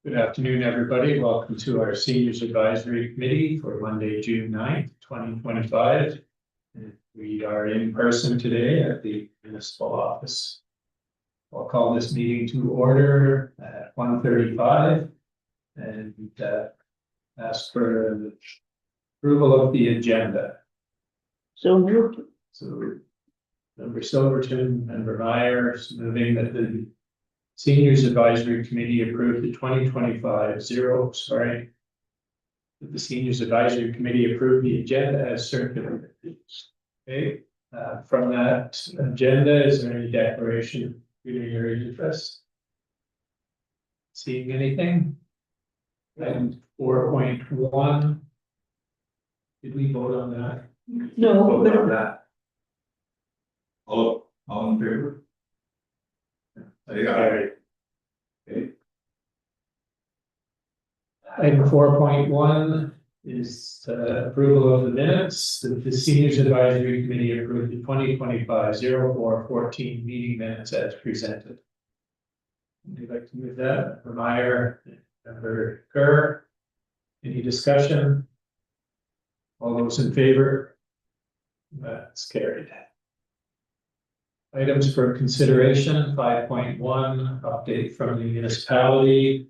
Good afternoon, everybody. Welcome to our Seniors Advisory Committee for Monday, June 9th, 2025. We are in person today at the Municipal office. I'll call this meeting to order at 1:35 and ask for the approval of the agenda. So moved. So Member Silverton, Member Myers, moving that the Seniors Advisory Committee approved the 2025 that the Seniors Advisory Committee approved the agenda as circulated. Okay, from that agenda, is there any declaration of pecuniary interest? Seeing anything? And 4.1. Did we vote on that? No, Vote but on that. All in favor? Carried. Okay. Item 4.1 is approval of the minutes. The Seniors Advisory Committee approved the 2025-04-14 meeting minutes as presented. Would you like to move that? Member Meyer, Member Kerr, any discussion? All those in favor? That's carried. Items for consideration, 5.1, update from the municipality.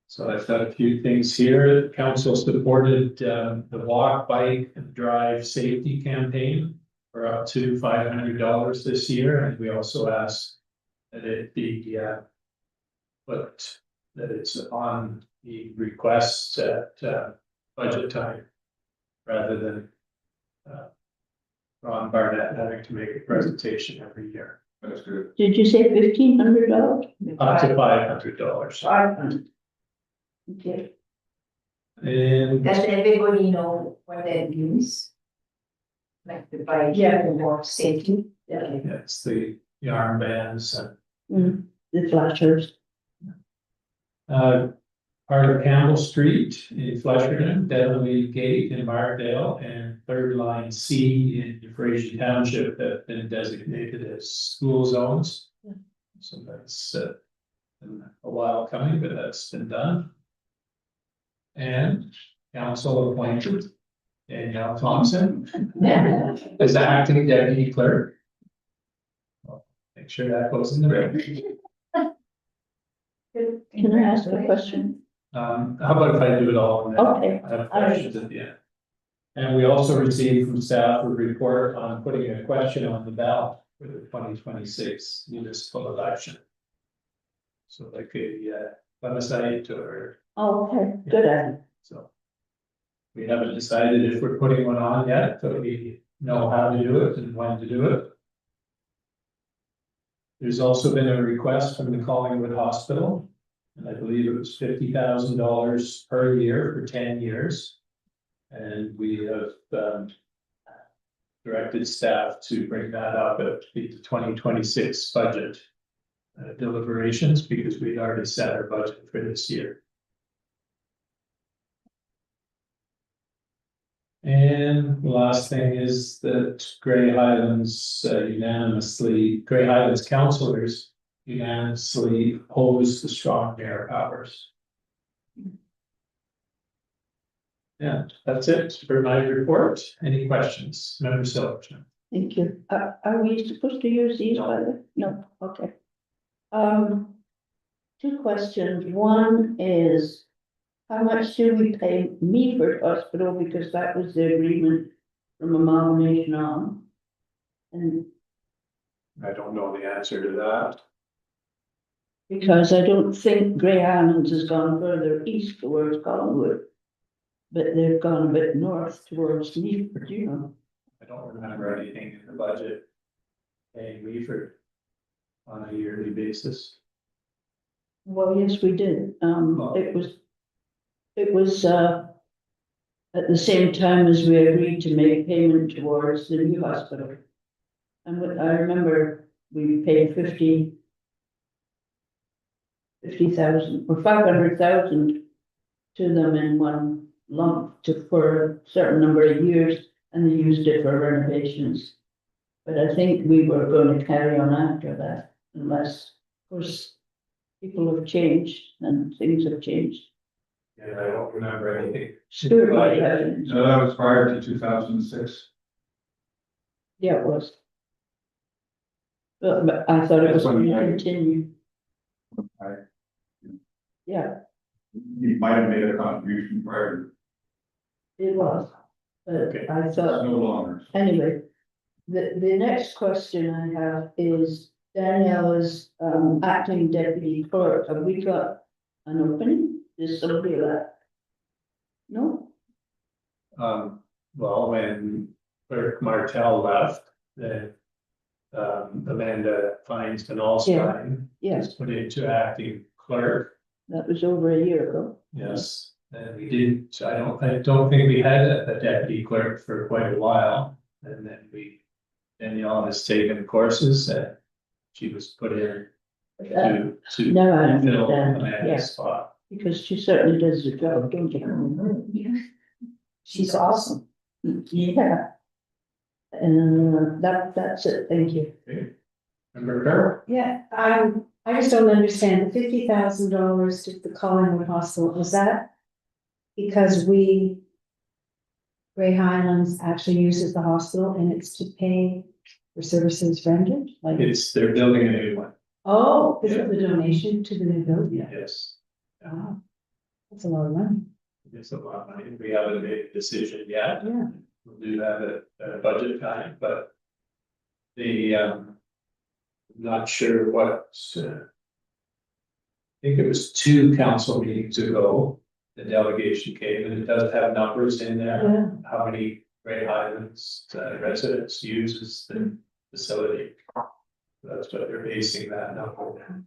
So I've got a few things here. Council supported the walk, bike, and drive safety campaign for up to $500 this year. And we also asked that it be put that it's on the requests at budget time rather than Ron Barnett having to make a presentation every year. That's good. did you say $1,500? Up to $500. 500. Okay. And Does everybody know what that means? Like the bike Yeah. and walk safety? Yeah. it's the armbands and The flashers. part of Campbell Street in Flesherton, Devonley Gate in Markdale, and third line C in Fraser Township that have been designated as school zones. Yeah. So that's been a while coming, but that's been done. And council appointed Danielle Thompson as the acting deputy clerk. Well, make sure that goes in the record. Can I ask a question? How about if I do it all? And then Okay. I have questions at the end. And we also received from staff a report on putting a question on the ballot for the 2026 municipal election. So like a website or, Okay, good idea. so. We haven't decided if we're putting one on yet, but we know how to do it and when to do it. There's also been a request from the Collingwood Hospital. And I believe it was $50,000 per year for 10 years. And we have directed staff to bring that up at the 2026 budget deliberations because we'd already set our budget for this year. And the last thing is that Grey Highlands councillors unanimously oppose the strong mayor powers. Yeah, that's it for my report. Any questions? Member Silverton? Thank you. Are we supposed to use these, by the way? No, okay. Two questions. One is, how much do we pay Meaford Hospital, because that was the agreement from amalgamation on? And I don't know the answer to that. because I don't think Grey Highlands has gone further east towards Collingwood, but they've gone a bit north towards Meaford, you know. I don't remember anything in the budget paying Weaver on a yearly basis. Well, yes, we did. It was at the same time as we agreed to make payment towards the new hospital. And I remember we paid 50,000 or 500,000 to them in one lump for a certain number of years, and they used it for renovations. But I think we were going to carry on after that, unless, of course, people have changed and things have changed. And I don't remember anything. Stuart might have, No, that was prior to 2006. yeah, it was. But I thought it was That's when going to I- continue, I- yeah, He might have made a contribution prior, it was. But Okay. I it's thought, no longer. anyway, the next question I have is Danielle is acting deputy clerk. Have we got an opening? Is somebody left? No? Well, when Clerk Martell left, then Amanda Feinstein Allstein Yes, was put into acting clerk. that was over a year ago. Yes, and we did, I don't think we had a deputy clerk for quite a while. And then Danielle has taken courses and she was put in to No, I fill understand, Amanda's yes, spot. because she certainly does the job, don't you? She's awesome. Yeah. That's it, thank you. Remember her? Yeah, I just don't understand, the $50,000 to the Collingwood Hospital, was that? Because Grey Highlands actually uses the hospital and it's to pay for services rendered, like, They're building a new one, oh, this is the donation to the new building. yes. Wow, that's a lot of money, It's a lot of money. We haven't made a decision yet. yeah. We'll do that at a budget time, but I'm not sure what, I think it was 2 council meetings ago, the delegation came and it does have numbers in there. Yeah. How many Great Highlands residents uses the facility. That's what they're basing that number on.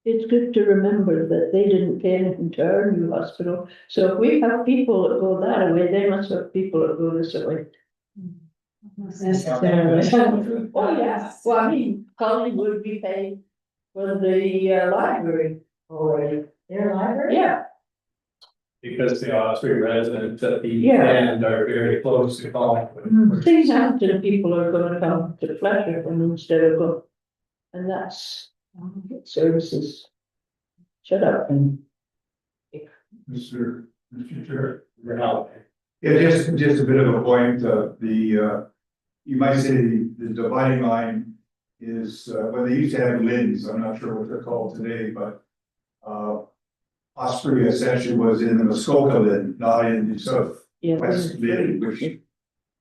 It's good to remember that they didn't pay anything to our new hospital, so if we have people that go that way, they must have people that go this way. Necessarily. Oh, yeah, well, I mean, Collingwood we pay for the library already. Their library? Yeah, Because the Osprey residents at the Yeah. end are very close to Collingwood. things happen, people are gonna come to Fletcher instead of go. And that's services. Shut up and. Mr. Chair. We're out. Yeah, just a bit of a point, you might say the dividing line is, well, they used to have LINs, I'm not sure what they're called today, but. Osprey essentially was in the Muskoka Lin, not in the sort of Yeah. West Lin, which.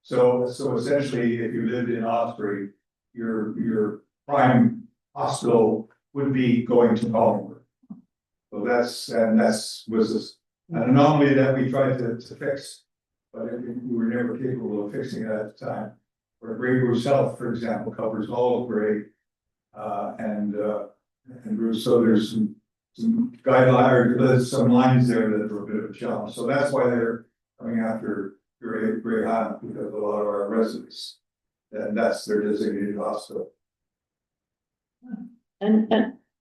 So essentially, if you lived in Osprey, your prime hospital would be going to Collingwood. So was an anomaly that we tried to fix, but we were never capable of fixing it at the time. Where Grey Bruce Health, for example, covers all of Grey, and Bruce, so there's some guideline, or there's some lines there that are a bit of a challenge, so that's why they're coming after Grey Highland, because a lot of our residents, and that's their designated hospital. And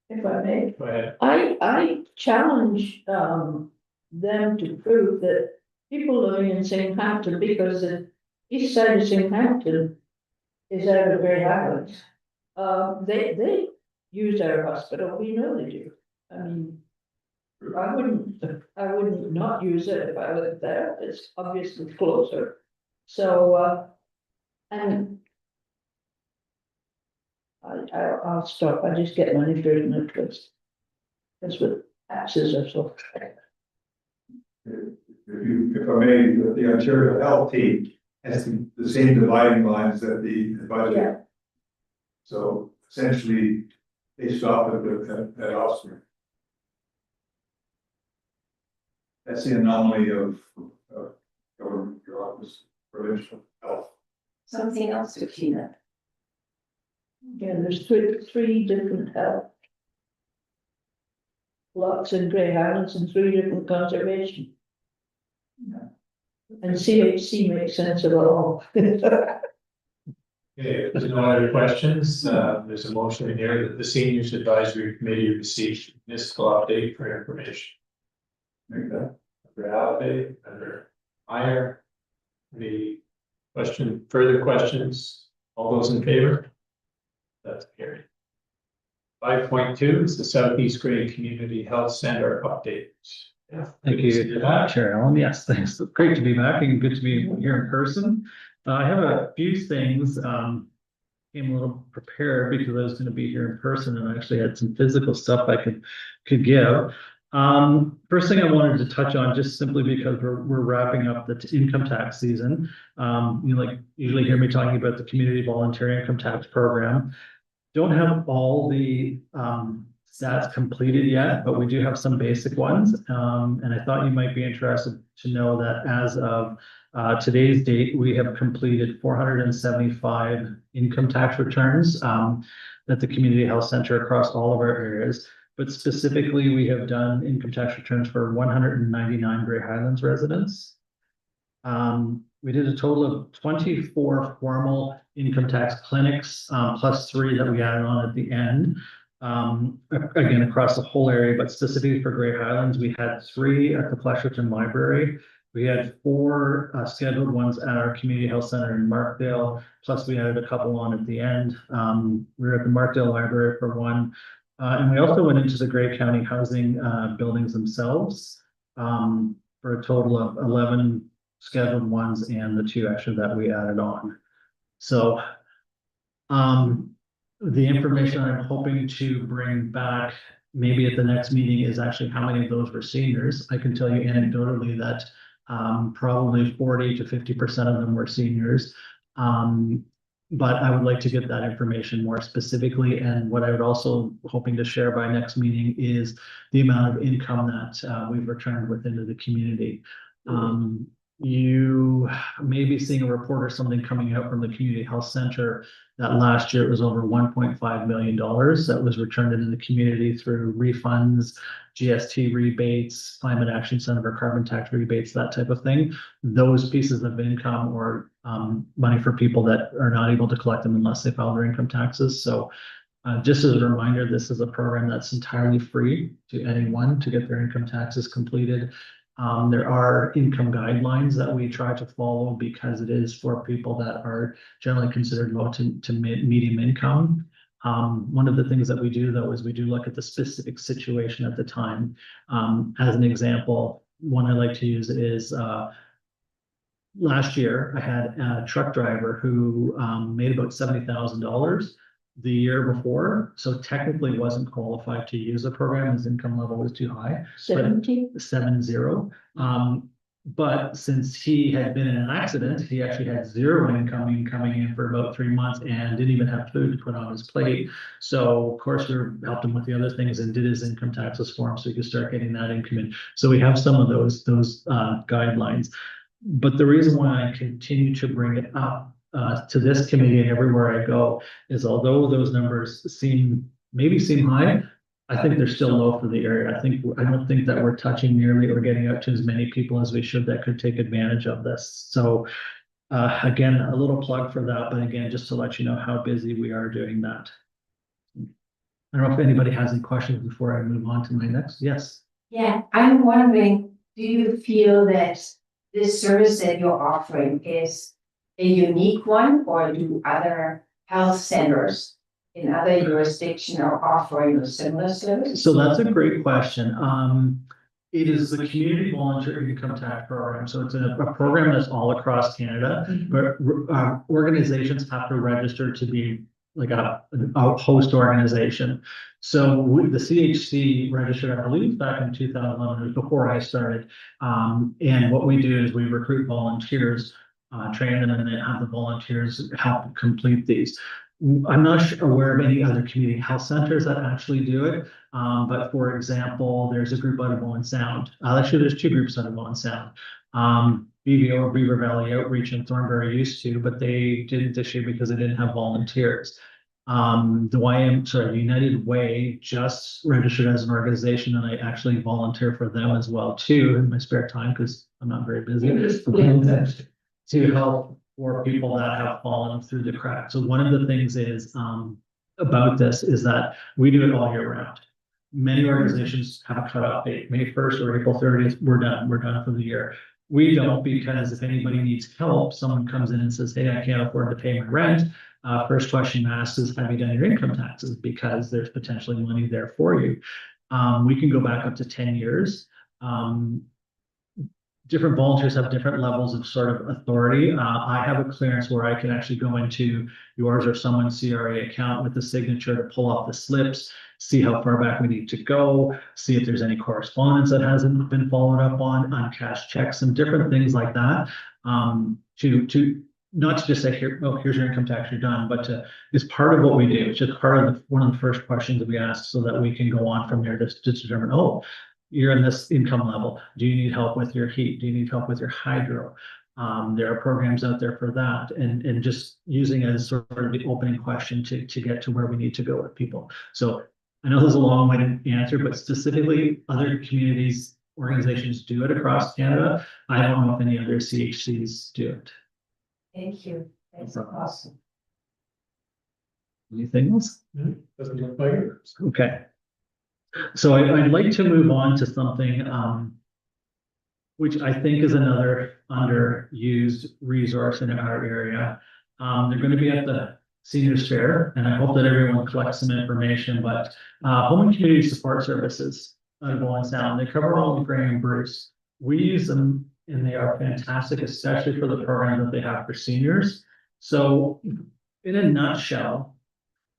if I may, Go ahead. I challenge them to prove that people living in St. Hampton, because the east side of St. Hampton is out of Grey Highlands. They use our hospital, we know they do. I mean, I wouldn't not use it if I lived there, it's obviously closer. So, and I'll stop, I just get my fingers in a twist. That's what taxes are so. If I may, the Ontario Health team has the same dividing lines that the budget. Yeah. So essentially, they stop at Osprey. That's the anomaly of government bureaucracy, provincial health. Something else to clean up. Yeah, there's three different health. Lots in Grey Highlands and 3 different conservation. And CHC makes sense of it all. Okay, if there's no other questions, there's a motion in here that the Seniors Advisory Committee receive municipal update for information. Make that. Under Alve, under Meyer. Any further questions? All those in favor? That's carried. 5.2 is the Southeast Grade Community Health Center update. Yeah, Thank you, Chair Allen. Yes, thanks. Great to be back and good to be here in person. I have a few things, came a little prepared because I was going to be here in person and I actually had some physical stuff I could give. First thing I wanted to touch on, just simply because we're wrapping up the income tax season. You like usually hear me talking about the community voluntary income tax program. Don't have all the stats completed yet, but we do have some basic ones. And I thought you might be interested to know that as of today's date, we have completed 475 income tax returns at the community health center across all of our areas. But specifically, we have done income tax returns for 199 Grey Highlands residents. We did a total of 24 formal income tax clinics, plus 3 that we added on at the end. Again, across the whole area, but specifically for Grey Highlands, we had 3 at the Flesherton Library. We had 4 scheduled ones at our community health center in Markdale, plus we added a couple on at the end. We were at the Markdale Library for 1. And we also went into the Grey County housing buildings themselves for a total of 11 scheduled ones and the 2 extra that we added on. So the information I'm hoping to bring back maybe at the next meeting is actually how many of those were seniors. I can tell you anecdotally that probably 40 to 50% of them were seniors. But I would like to get that information more specifically. And what I would also hoping to share by next meeting is the amount of income that we've returned within the community. You may be seeing a report or something coming out from the community health center that last year it was over $1.5 million that was returned into the community through refunds, GST rebates, climate action center, carbon tax rebates, that type of thing. Those pieces of income or money for people that are not able to collect them unless they file their income taxes. So just as a reminder, this is a program that's entirely free to anyone to get their income taxes completed. There are income guidelines that we try to follow because it is for people that are generally considered low to medium income. One of the things that we do though is we do look at the specific situation at the time. As an example, one I like to use is last year I had a truck driver who made about $70,000 the year before, so technically wasn't qualified to use the program. His income level was too high. 70? 70. But since he had been in an accident, he actually had 0 income coming in for about 3 months and didn't even have food to put on his plate. So of course we helped him with the other things and did his income taxes for him so he could start getting that income in. So we have some of those guidelines. But the reason why I continue to bring it up to this committee and everywhere I go is although those numbers maybe seem high, I think they're still low for the area. I don't think that we're touching nearly or getting out to as many people as we should that could take advantage of this. So again, a little plug for that, but again, just to let you know how busy we are doing that. I don't know if anybody has any questions before I move on to my next. Yes. Yeah, I'm wondering, do you feel that this service that you're offering is a unique one, or do other health centers in other jurisdictions are offering a similar service? So that's a great question. It is the Community Voluntary Income Tax Program. So it's a program that's all across Canada, but organizations have to register to be like a host organization. So the CHC registered, I believe, back in 2011, before I started. And what we do is we recruit volunteers, train them, and then have the volunteers help complete these. I'm not aware of any other community health centers that actually do it. But for example, there's a group out of Owen Sound. Actually, there's 2 groups out of Owen Sound. BVO or Beaver Valley Outreach and Thornbury used to, but they didn't this year because they didn't have volunteers. The United Way just registered as an organization, and I actually volunteer for them as well too in my spare time because I'm not very busy. To help for people that have fallen through the cracks. So one of the things is about this is that we do it all year round. Many organizations have a cutoff date, May 1st or April 30th, we're done for the year. We don't, because if anybody needs help, someone comes in and says, hey, I can't afford to pay my rent. First question asked is, have you done your income taxes? Because there's potentially money there for you. We can go back up to 10 years. Different volunteers have different levels of sort of authority. I have a clearance where I can actually go into yours or someone's CRA account with the signature to pull off the slips, see how far back we need to go, see if there's any correspondence that hasn't been followed up on, uncashed checks and different things like that. To not to just say, here, oh, here's your income tax, you're done, but it's part of what we do. It's just part of one of the first questions that we ask so that we can go on from there to determine, oh, you're in this income level. Do you need help with your heat? Do you need help with your hydro? There are programs out there for that, and just using it as sort of the opening question to get to where we need to go with people. So I know there's a long way to answer, but specifically other communities, organizations do it across Canada. I don't know if any other CHCs do it. Thank you. That's awesome. Anything else? Doesn't look like it. Okay. So I'd like to move on to something which I think is another underused resource in our area. They're going to be at the Seniors Fair, and I hope that everyone collects some information, but Home and Community Support Services out of Owen Sound, they cover all of Grey and Bruce. We use them and they are fantastic, especially for the program that they have for seniors. So in a nutshell,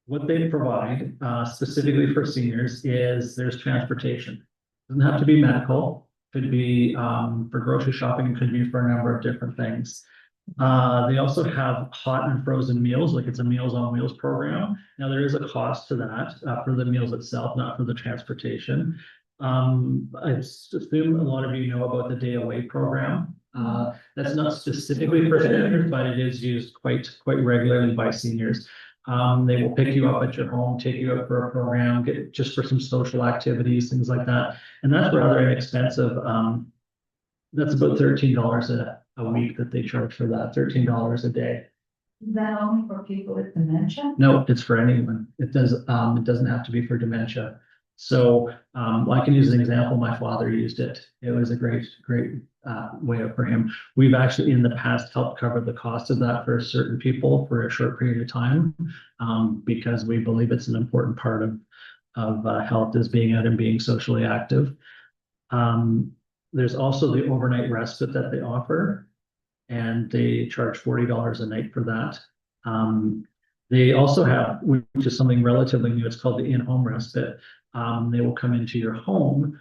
what they provide specifically for seniors is there's transportation. Doesn't have to be medical, could be for grocery shopping, could be for a number of different things. They also have hot and frozen meals, like it's a Meals on Wheels program. Now there is a cost to that for the meals itself, not for the transportation. I assume a lot of you know about the Day Away program. That's not specifically for seniors, but it is used quite regularly by seniors. They will pick you up at your home, take you out for a program, get just for some social activities, things like that. And that's rather inexpensive. That's about $13 a week that they charge for that, $13 a day. Is that only for people with dementia? No, it's for anyone. It doesn't have to be for dementia. So I can use an example. My father used it. It was a great way for him. We've actually in the past helped cover the cost of that for certain people for a short period of time because we believe it's an important part of health is being out and being socially active. There's also the overnight respite that they offer, and they charge $40 a night for that. They also have, which is something relatively new, it's called the in-home respite. They will come into your home.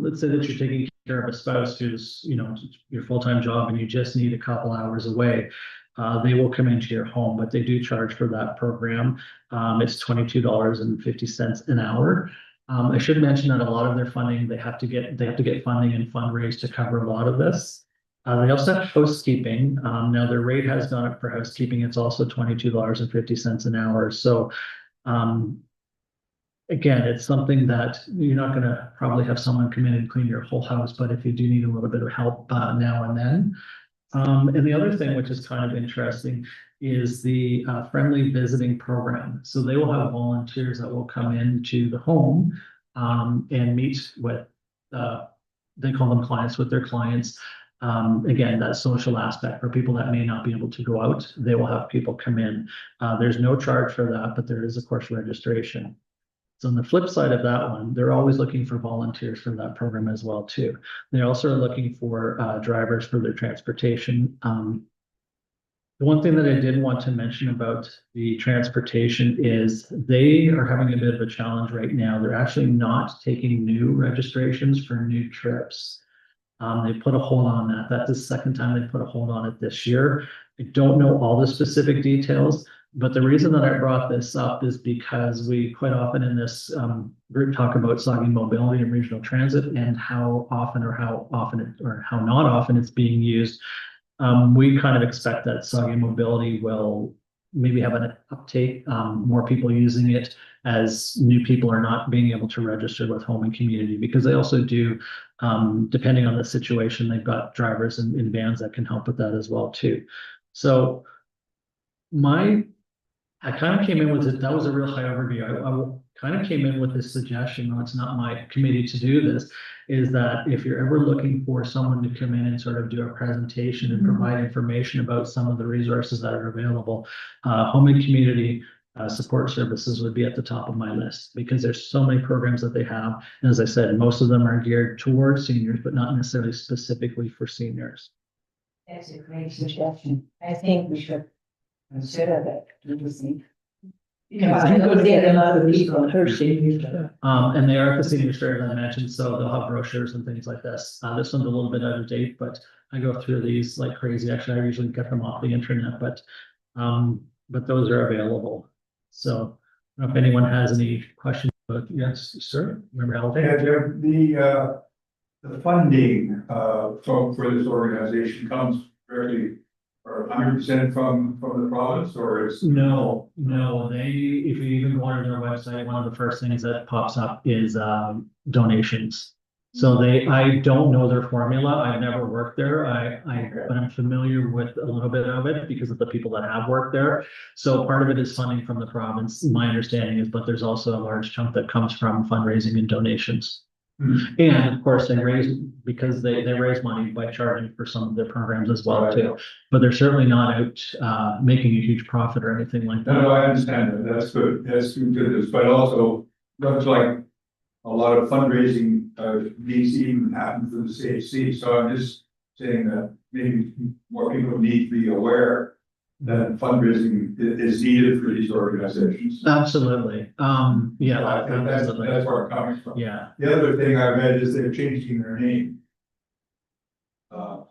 Let's say that you're taking care of a spouse who's, your full-time job and you just need a couple hours away. They will come into your home, but they do charge for that program. It's $22.50 an hour. I should mention that a lot of their funding, they have to get funding and fundraise to cover a lot of this. They also have housekeeping. Now their rate has gone up for housekeeping. It's also $22.50 an hour. So again, it's something that you're not going to probably have someone come in and clean your whole house, but if you do need a little bit of help now and then. And the other thing, which is kind of interesting, is the friendly visiting program. So they will have volunteers that will come into the home and meet with, they call them clients, with their clients. Again, that social aspect for people that may not be able to go out, they will have people come in. There's no charge for that, but there is, of course, registration. So on the flip side of that one, they're always looking for volunteers for that program as well, too. They also are looking for drivers for their transportation. The one thing that I did want to mention about the transportation is they are having a bit of a challenge right now. They're actually not taking new registrations for new trips. They put a hold on that. That's the second time they put a hold on it this year. I don't know all the specific details, but the reason that I brought this up is because we quite often in this group talk about soggy mobility and regional transit and how often or how not often it's being used. We kind of expect that soggy mobility will maybe have an uptake, more people using it as new people are not being able to register with Home and Community, because they also do, depending on the situation, they've got drivers in vans that can help with that as well too. So I kind of came in with it. That was a real high overview. I kind of came in with this suggestion, though it's not my committee to do this, is that if you're ever looking for someone to come in and sort of do a presentation and provide information about some of the resources that are available, home and community support services would be at the top of my list, because there's so many programs that they have. And as I said, most of them are geared towards seniors, but not necessarily specifically for seniors. That's a great suggestion. I think we should consider that. Do you think? Yeah, I'm gonna get a lot of people, her seniors. And they are at the senior fair, as I mentioned, so they'll have brochures and things like this. This one's a little bit out of date, but I go through these like crazy. Actually, I usually get them off the internet, but those are available. So I don't know if anyone has any questions, but yes, sir. Remember how The funding, for this organization comes directly or 100% from the province, or is? No, they, if you even go on their website, one of the first things that pops up is donations. So I don't know their formula. I've never worked there. But I'm familiar with a little bit of it because of the people that have worked there. So part of it is funding from the province, my understanding is, but there's also a large chunk that comes from fundraising and donations. And of course, they raise, because they raise money by charging for some of their programs as well too. But they're certainly not out making a huge profit or anything like that. No, I understand that. That's good. That's good. But also, looks like a lot of fundraising needs to even happen through the CHC. So I'm just saying that maybe more people need to be aware that fundraising is needed for these organizations. Absolutely. Yeah, I think absolutely. that's where I'm coming from. Yeah. The other thing I read is they're changing their name. I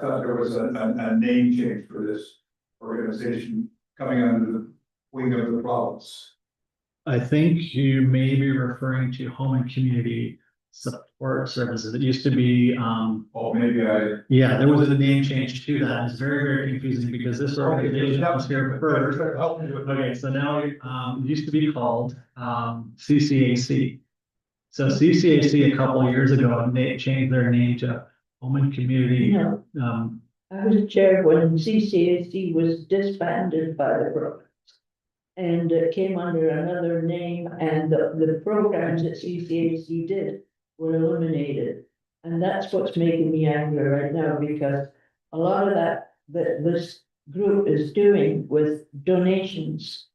thought there was a name change for this organization coming under the wing of the province. I think you may be referring to home and community support services. It used to be, Oh, maybe I. yeah, there was a name change to that. It's very, very confusing because this organization was here first. Okay, so now, it used to be called, CCAC. So CCAC a couple of years ago, they changed their name to Home and Community. No, I was chair when CCAC was disbanded by the province. And it came under another name, and the programs that CCAC did were eliminated. And that's what's making me angry right now, because a lot of that this group is doing with donations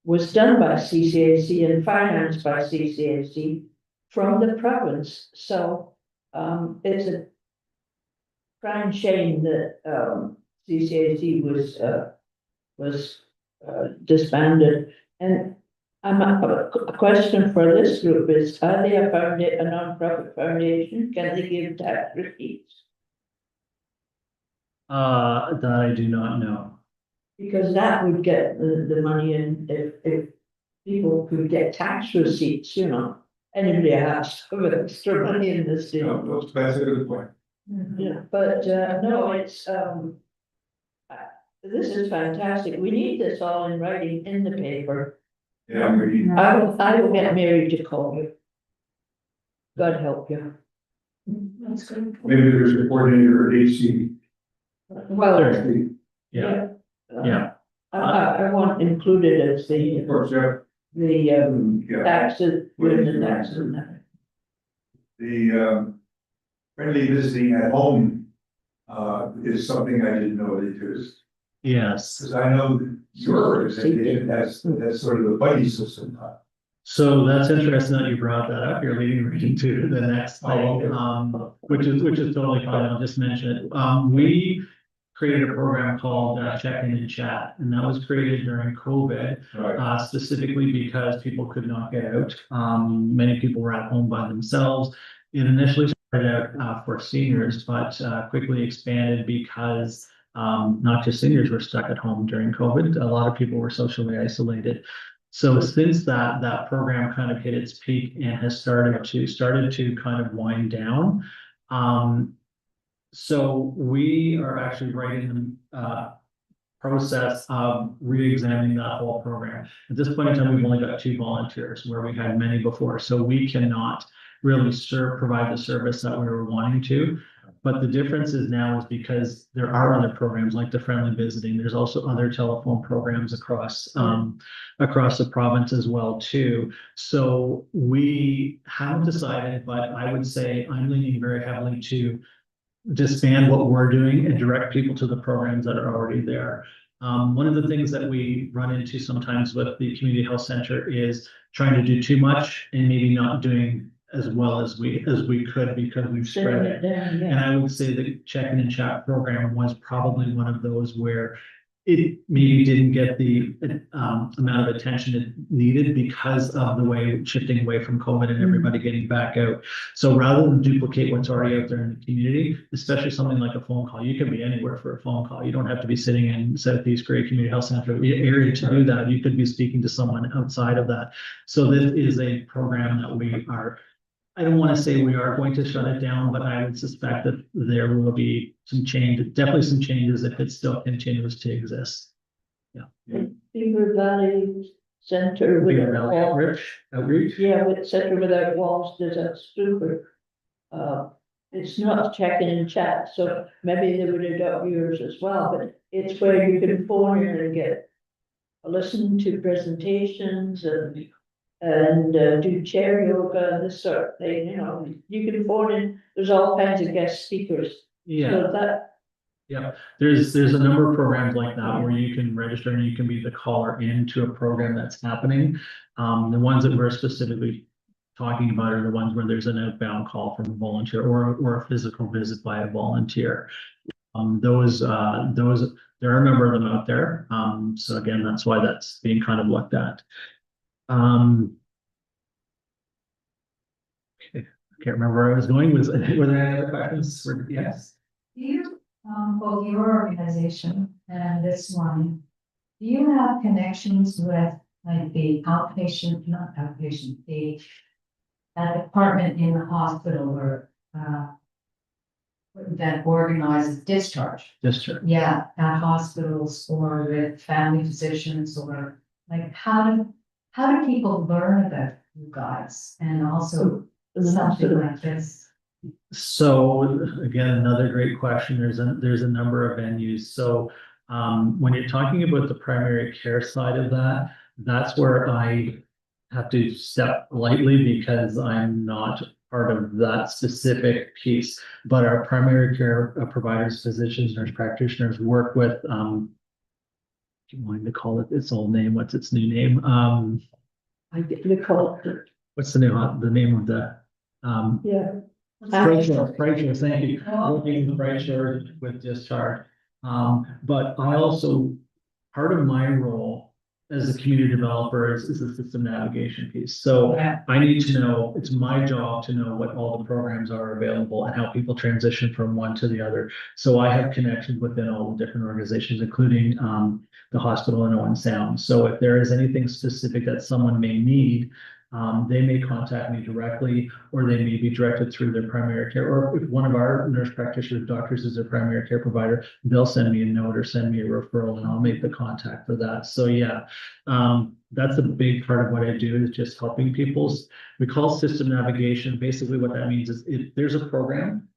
was done by CCAC and financed by CCAC from the province. So it's a crying shame that CCAC was disbanded. And a question for this group is, are they a non-profit foundation? Can they give tax receipts? That I do not know. Because that would get the money in, if people could get tax receipts, you know. Anybody has to have extra money in this deal. No, that's a good point. Yeah, but no, it's this is fantastic. We need this all in writing in the paper. Yeah, maybe. I will get Mary to call you. God help you. That's good. Maybe there's a coordinator at HC. Well, Yeah, yeah. yeah. I want included as Of the course, yeah. Yeah. taxes, with the taxes and that. The friendly visiting at home is something I didn't know they do. Yes. Because I know that your organization has sort of a buddy system. So that's interesting that you brought that up. You're leading right into the next thing, which is totally fine. I'll just mention it. We created a program called Check In and Chat, and that was created during COVID, Right. specifically because people could not get out. Many people were at home by themselves. It initially started out for seniors, but quickly expanded because not just seniors were stuck at home during COVID. A lot of people were socially isolated. So since that program kind of hit its peak and has started to kind of wind down. So we are actually right in the process of re-examining that whole program. At this point in time, we've only got 2 volunteers where we had many before, so we cannot really provide the service that we were wanting to. But the difference is now is because there are other programs like the friendly visiting, there's also other telephone programs across the province as well too. So we haven't decided, but I would say I'm leaning very heavily to disband what we're doing and direct people to the programs that are already there. One of the things that we run into sometimes with the community health center is trying to do too much and maybe not doing as well as we could because we've spread it. Down, And yeah. I would say the check-in and chat program was probably one of those where it maybe didn't get the amount of attention it needed because of the way shifting away from COVID and everybody getting back out. So rather than duplicate what's already out there in the community, especially something like a phone call, you can be anywhere for a phone call. You don't have to be sitting in Southeast Grey Community Health Center area to do that. You could be speaking to someone outside of that. So this is a program that we are, I don't want to say we are going to shut it down, but I would suspect that there will be some change, definitely some changes if it still continues to exist. Beaver Valley Center Be with around outreach. yeah, with Center Without Walls, there's a super. It's not check-in and chat, so maybe they would adopt yours as well, but it's where you can phone in and get. Listen to presentations and do chair yoga, this sort of thing, you know, you can phone in, there's all kinds of guest speakers. Yeah. So that, Yeah, there's a number of programs like that where you can register and you can be the caller into a program that's happening. The ones that we're specifically talking about are the ones where there's an outbound call from a volunteer or a physical visit by a volunteer. Those there are a number of them out there. So again, that's why that's being kind of looked at. Okay. I can't remember where I was going. Were there any other questions? Yes. Do you, both your organization and this one, do you have connections with like the outpatient, not outpatient, the department in the hospital or that organizes discharge? Discharge. Yeah, at hospitals or with family physicians or like how do people learn about you guys and also something like this? So again, another great question. There's a number of venues. So when you're talking about the primary care side of that, that's where I have to step lightly because I'm not part of that specific piece. But our primary care providers, physicians, nurse practitioners work with I'm wanting to call it its old name. What's its new name? I get the call, What's the name of the yeah. Fracture, thank you. Working with fracture with discharge. But I also, part of my role as a community developer is the system navigation piece. So I need to know, it's my job to know what all the programs are available and how people transition from one to the other. So I have connections within all the different organizations, including the hospital in Owen Sound. So if there is anything specific that someone may need, they may contact me directly, or they may be directed through their primary care, or if one of our nurse practitioners, doctors is their primary care provider, they'll send me a note or send me a referral and I'll make the contact for that. So yeah, that's a big part of what I do is just helping people's, we call system navigation. Basically what that means is if there's a program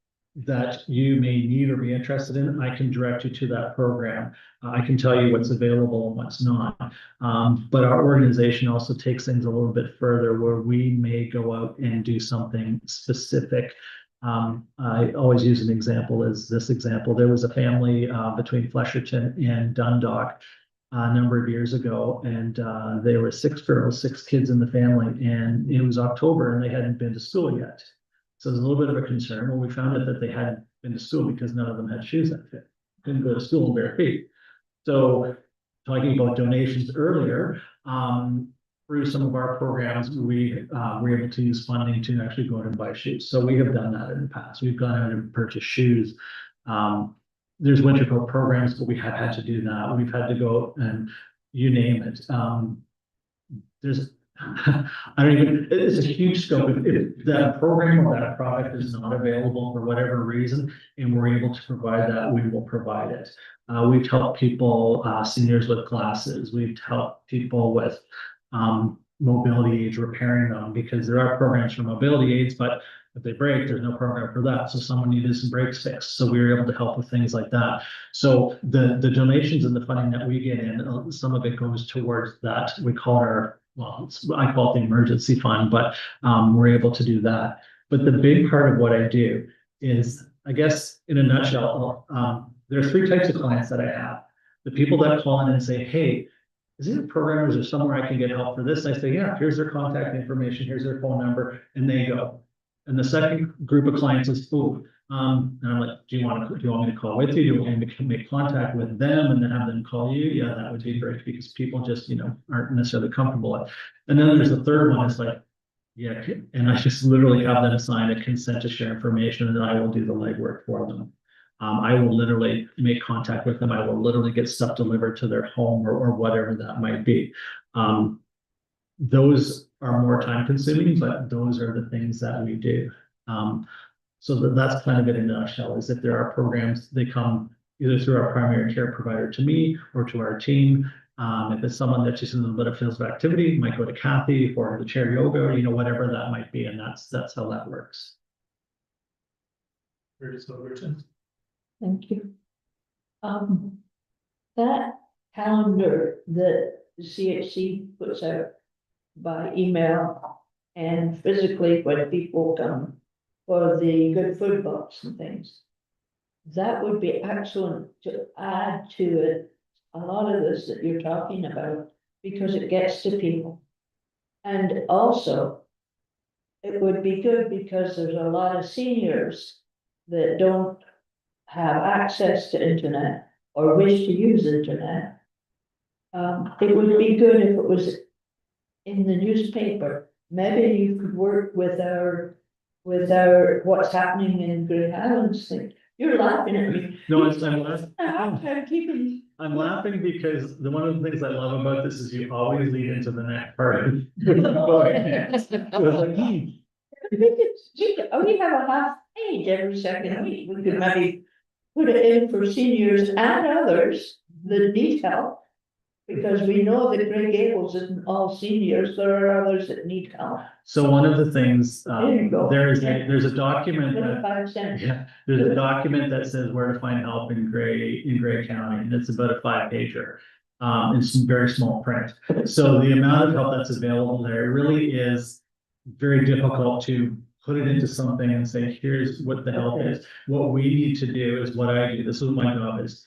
that you may need or be interested in, I can direct you to that program. I can tell you what's available and what's not. But our organization also takes things a little bit further where we may go out and do something specific. I always use an example as this example. There was a family between Flesherton and Dundalk a number of years ago, and there were 6 girls, 6 kids in the family, and it was October and they hadn't been to school yet. So there's a little bit of a concern. Well, we found out that they hadn't been to school because none of them had shoes that fit. Couldn't go to school in bare feet. So talking about donations earlier, through some of our programs, we were able to use funding to actually go out and buy shoes. So we have done that in the past. We've gone out and purchased shoes. There's winter coat programs, but we have had to do that. We've had to go and you name it. There's I don't even, it's a huge scope. If that program or that product is not available for whatever reason, and we're able to provide that, we will provide it. We've helped people, seniors with glasses. We've helped people with mobility aids, repairing them, because there are programs for mobility aids, but If they break, there's no program for that. So someone needed some brakes fixed. So we were able to help with things like that. So the donations and the funding that we get in, some of it goes towards that. We call our, well, I call it the emergency fund, but we're able to do that. But the big part of what I do is, I guess, in a nutshell, there are 3 types of clients that I have. The people that call in and say, hey, is there a program, or is there somewhere I can get help for this? And I say, yeah, here's their contact information, here's their phone number, and they go. And the second group of clients is, and I'm like, do you want me to call with you? Do you want me to make contact with them and then have them call you? Yeah, that would be great, because people just, aren't necessarily comfortable with. And then there's the third one, it's like, yeah, and I just literally have them sign a consent to share information, and then I will do the legwork for them. I will literally make contact with them. I will literally get stuff delivered to their home or whatever that might be. Those are more time consuming, but those are the things that we do. So that's kind of it in a nutshell, is if there are programs, they come either through our primary care provider to me or to our team. If it's someone that's just in a little bit of fields of activity, might go to Kathy for the chair yoga, whatever that might be. And that's how that works. Curtis Overton. Thank you. That calendar that the CHC puts out by email and physically when people come for the good food box and things, that would be excellent to add to it, a lot of this that you're talking about, because it gets to people. And also, it would be good because there's a lot of seniors that don't have access to internet or wish to use internet. It would be good if it was in the newspaper. Maybe you could work with our what's happening in Great Highlands thing. You're laughing at me. No, I'm laughing. I'm keeping. I'm laughing because one of the things I love about this is you always lead into the next part. We have a half page every second week. We could maybe put it in for seniors and others that need help. Because we know that Grey Gables isn't all seniors, there are others that need help. So one of the things, There you go. there's a document that, 25 cents. yeah, there's a document that says where to find help in Grey County, and it's about a 5-pager. In some very small print. So the amount of help that's available there really is very difficult to put it into something and say, here's what the help is. What we need to do is what I do. This is what my job is.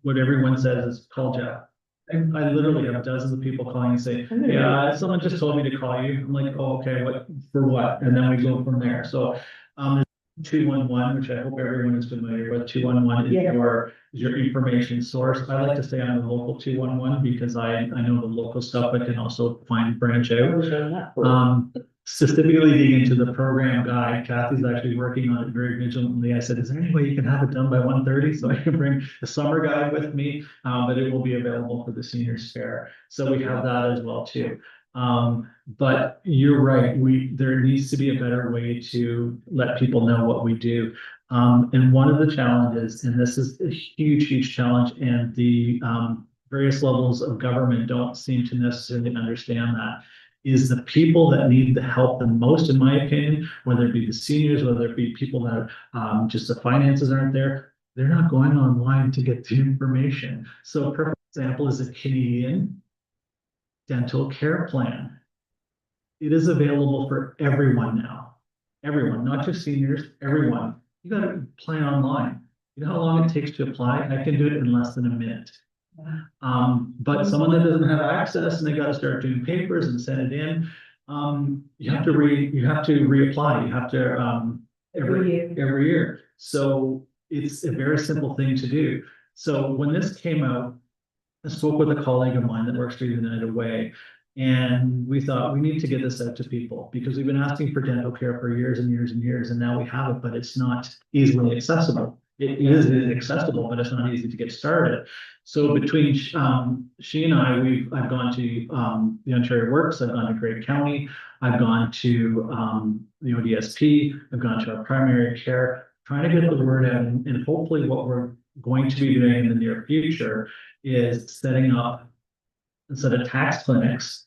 What everyone says is call Geoff. And I literally have dozens of people calling and say, yeah, someone just told me to call you. I'm like, oh, okay, what for what? And then we go from there. So there's 211, which I hope everyone is familiar with. 211 is your information source. I like to say I'm a local 211 because I know the local stuff. I can also branch out. Specifically digging into the program guide, Kathy's actually working on it very vigilantly. I said, is there any way you can have it done by 1:30 so I can bring the summer guide with me? But it will be available for the seniors fair. So we have that as well too. But you're right, there needs to be a better way to let people know what we do. And one of the challenges, and this is a huge challenge, and the various levels of government don't seem to necessarily understand that, is the people that need the help the most, in my opinion, whether it be the seniors, whether it be people that just the finances aren't there, they're not going online to get the information. So a perfect example is a Canadian dental care plan. It is available for everyone now. Everyone, not just seniors, everyone. You got to apply online. You know how long it takes to apply? I can do it in less than a minute. But someone that doesn't have access and they got to start doing papers and send it in, you have to reapply. You have to every year. So it's a very simple thing to do. So when this came out, I spoke with a colleague of mine that works for United Way, and we thought we need to get this out to people because we've been asking for dental care for years and years and years, and now we have it, but it's not easily accessible. It is accessible, but it's not easy to get started. So between she and I've gone to the Ontario Works, I've gone to Grey County, I've gone to the ODSP, I've gone to our primary care, trying to get the word out, and hopefully what we're going to be doing in the near future is setting up, instead of tax clinics,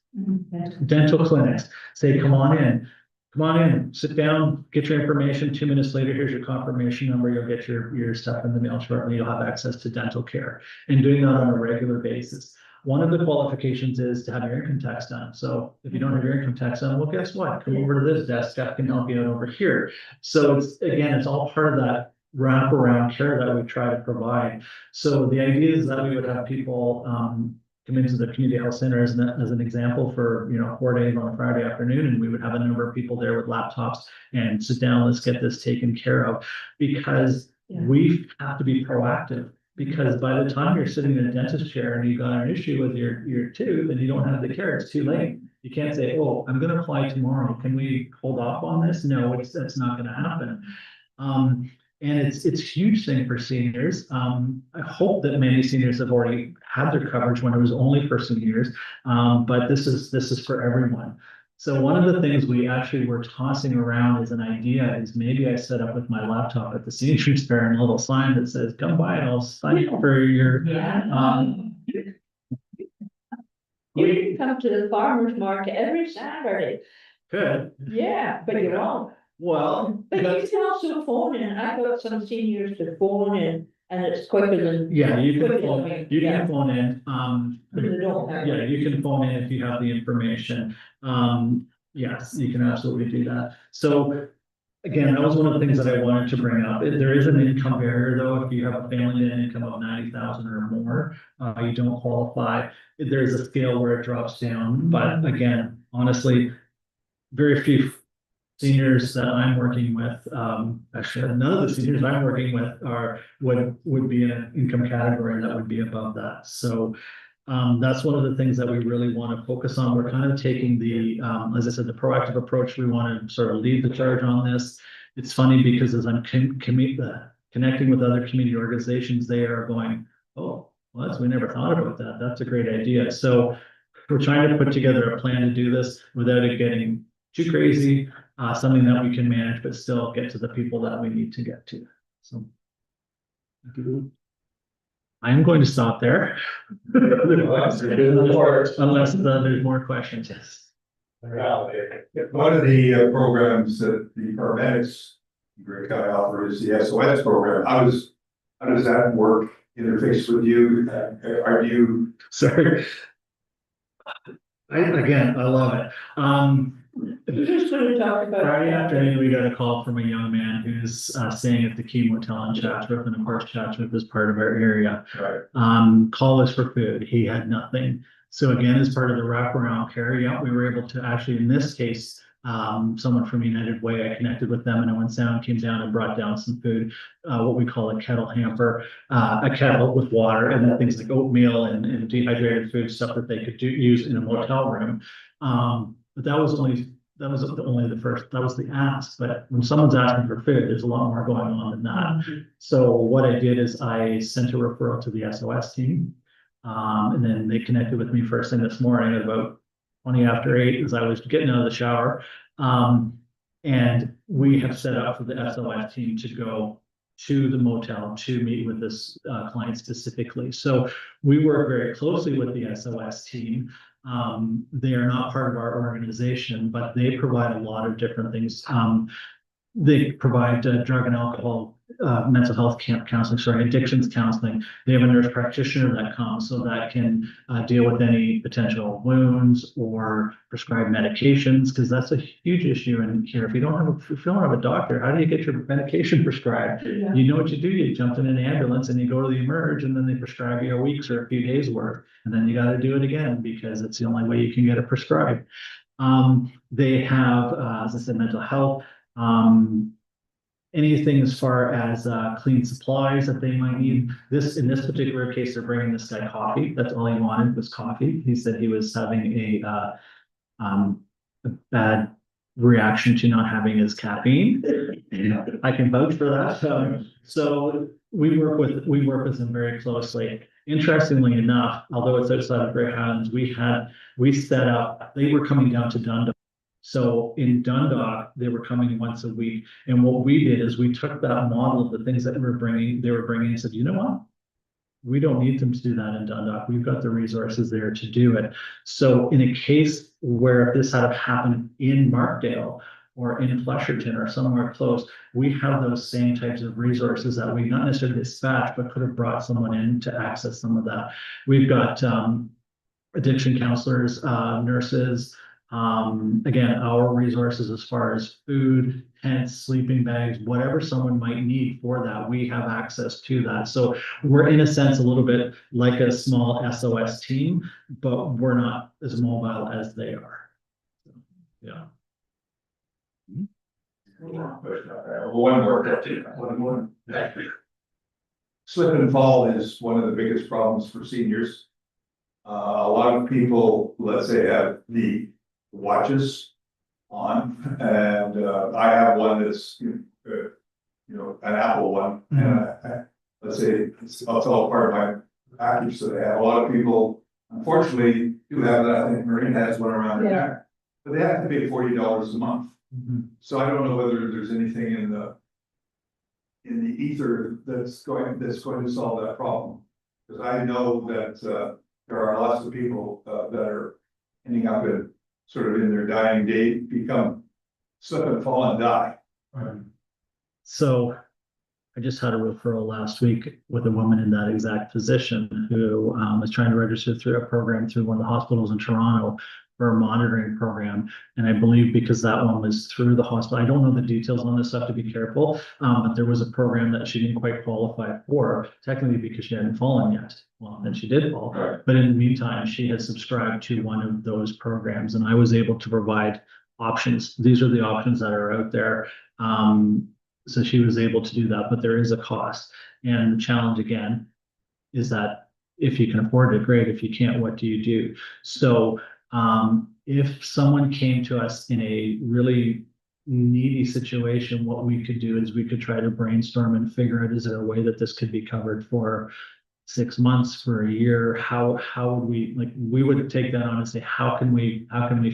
dental clinics. Say, come on in. come on in, sit down, get your information. 2 minutes later, here's your confirmation number. You'll get your stuff in the mail shortly. You'll have access to dental care, and doing that on a regular basis. One of the qualifications is to have your income tax done. So if you don't have your income tax done, well, guess what? Come over to this desk. Jeff can help you out over here. So it's all part of that wraparound care that we try to provide. So the idea is that we would have people come into the community health center as an example for, 4 days on a Friday afternoon, and we would have a number of people there with laptops and sit down, let's get this taken care of, because we have to be proactive. Because by the time you're sitting in a dentist chair and you've got an issue with your tooth and you don't have the care, it's too late. You can't say, oh, I'm going to apply tomorrow. Can we hold off on this? No, that's not going to happen. And it's a huge thing for seniors. I hope that many seniors have already had their coverage when it was only for seniors. But this is for everyone. So one of the things we actually were tossing around as an idea is maybe I set up with my laptop at the seniors fair and a little sign that says, come by and I'll sign up for your, You can come to the farmer's market every Saturday. Good. Yeah, but you won't. Well, But you can also phone in. I've got some seniors to phone in, and it's quicker than. yeah, you quicker can phone, than- you yeah. can phone in, They don't have- yeah, you can phone in if you have the information. Yes, you can absolutely do that. So again, that was one of the things that I wanted to bring up. There is an income barrier though. If you have a family net income of 90,000 or more, you don't qualify. There's a scale where it drops down, but again, honestly, very few seniors that I'm working with, actually, none of the seniors I'm working with would be in an income category that would be above that. So that's one of the things that we really want to focus on. We're kind of taking the, as I said, the proactive approach. We want to sort of lead the charge on this. It's funny because as I'm connecting with other community organizations, they are going, oh, well, we never thought about that. That's a great idea. So we're trying to put together a plan to do this without it getting too crazy, something that we can manage, but still get to the people that we need to get to. So I am going to stop there. Unless there's more questions. Yes. One of the programs that the paramedics, Greg County offer is the SOS program. How does that work, interface with you? Are you? Sorry. I love it. You're just gonna talk about. Friday afternoon, we got a call from a young man who's staying at the Key Motel in Chatsworth, and of course, Chatsworth is part of our area. Right. Call us for food. He had nothing. So again, as part of the wraparound care, we were able to actually, in this case, someone from United Way, I connected with them and I went down, came down and brought down some food, what we call a kettle hamper, a kettle with water and then things like oatmeal and dehydrated food, stuff that they could use in a motel room. But that was only the ask. But when someone's asking for food, there's a lot more going on than that. So what I did is I sent a referral to the SOS team. And then they connected with me first thing this morning at about 20 after 8 as I was getting out of the shower. And we have set up for the SOS team to go to the motel to meet with this client specifically. So we work very closely with the SOS team. They are not part of our organization, but they provide a lot of different things. They provide drug and alcohol, mental health counseling, addictions counseling. They have a nurse practitioner that comes so that can deal with any potential wounds or prescribe medications, because that's a huge issue in here. If you don't have a doctor, how do you get your medication prescribed? Yeah. You know what you do, you jump in an ambulance and you go to the emerge, and then they prescribe you a week's or a few days worth, and then you got to do it again because it's the only way you can get it prescribed. They have, as I said, mental health. Anything as far as clean supplies that they might need. In this particular case, they're bringing this guy coffee. That's all he wanted was coffee. He said he was having a bad reaction to not having his caffeine. I can vouch for that. So we work with them very closely. Interestingly enough, although it's outside of Great Highlands, we set up. They were coming down to Dundalk. So in Dundalk, they were coming once a week. And what we did is we took that model of the things that they were bringing and said, you know what? We don't need them to do that in Dundalk. We've got the resources there to do it. So in a case where this had happened in Markdale, or in Flesherton or somewhere close, we have those same types of resources that we not necessarily dispatch, but could have brought someone in to access some of that. We've got addiction counselors, nurses, again, our resources as far as food, tents, sleeping bags, whatever someone might need for that, we have access to that. So we're in a sense a little bit like a small SOS team, but we're not as mobile as they are. Yeah. One more. Slip and fall is one of the biggest problems for seniors. A lot of people, let's say, have the watches on, and I have one that's, an Apple one, and let's say it's all part of my package. So they have a lot of people, unfortunately, do have that. I think Marine has one around her neck, but they have to pay $40 a month. So I don't know whether there's anything in the ether that's going to solve that problem. Because I know that there are lots of people that are ending up in sort of in their dying day, become slip and fall and die. So I just had a referral last week with a woman in that exact position who was trying to register through a program through one of the hospitals in Toronto for a monitoring program. And I believe because that one was through the hospital, I don't know the details on this stuff, to be careful, but there was a program that she didn't quite qualify for, technically because she hadn't fallen yet. Well, then she did fall, but in the meantime, she had subscribed to one of those programs, and I was able to provide options. These are the options that are out there. So she was able to do that, but there is a cost. And the challenge again is that if you can afford it, great. If you can't, what do you do? So if someone came to us in a really needy situation, what we could do is we could try to brainstorm and figure out, is there a way that this could be covered for 6 months, for a year? How would we, like, we would take that on and say, how can we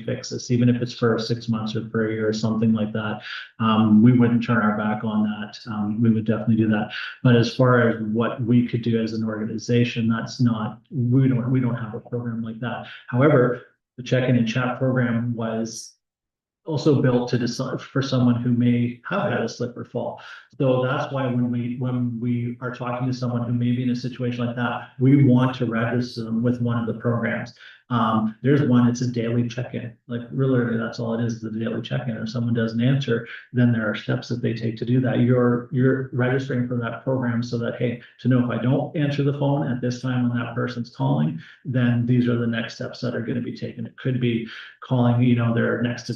fix this, even if it's for 6 months or for a year or something like that? We wouldn't turn our back on that. We would definitely do that. But as far as what we could do as an organization, that's not, we don't have a program like that. However, the check-in and chat program was also built to decide for someone who may have had a slip or fall. So that's why when we are talking to someone who may be in a situation like that, we want to register them with one of the programs. There's one, it's a daily check-in. Like really, that's all it is the daily check-in. If someone doesn't answer, then there are steps that they take to do that. You're registering for that program so that, hey, to know if I don't answer the phone at this time when that person's calling, then these are the next steps that are going to be taken. It could be calling, their next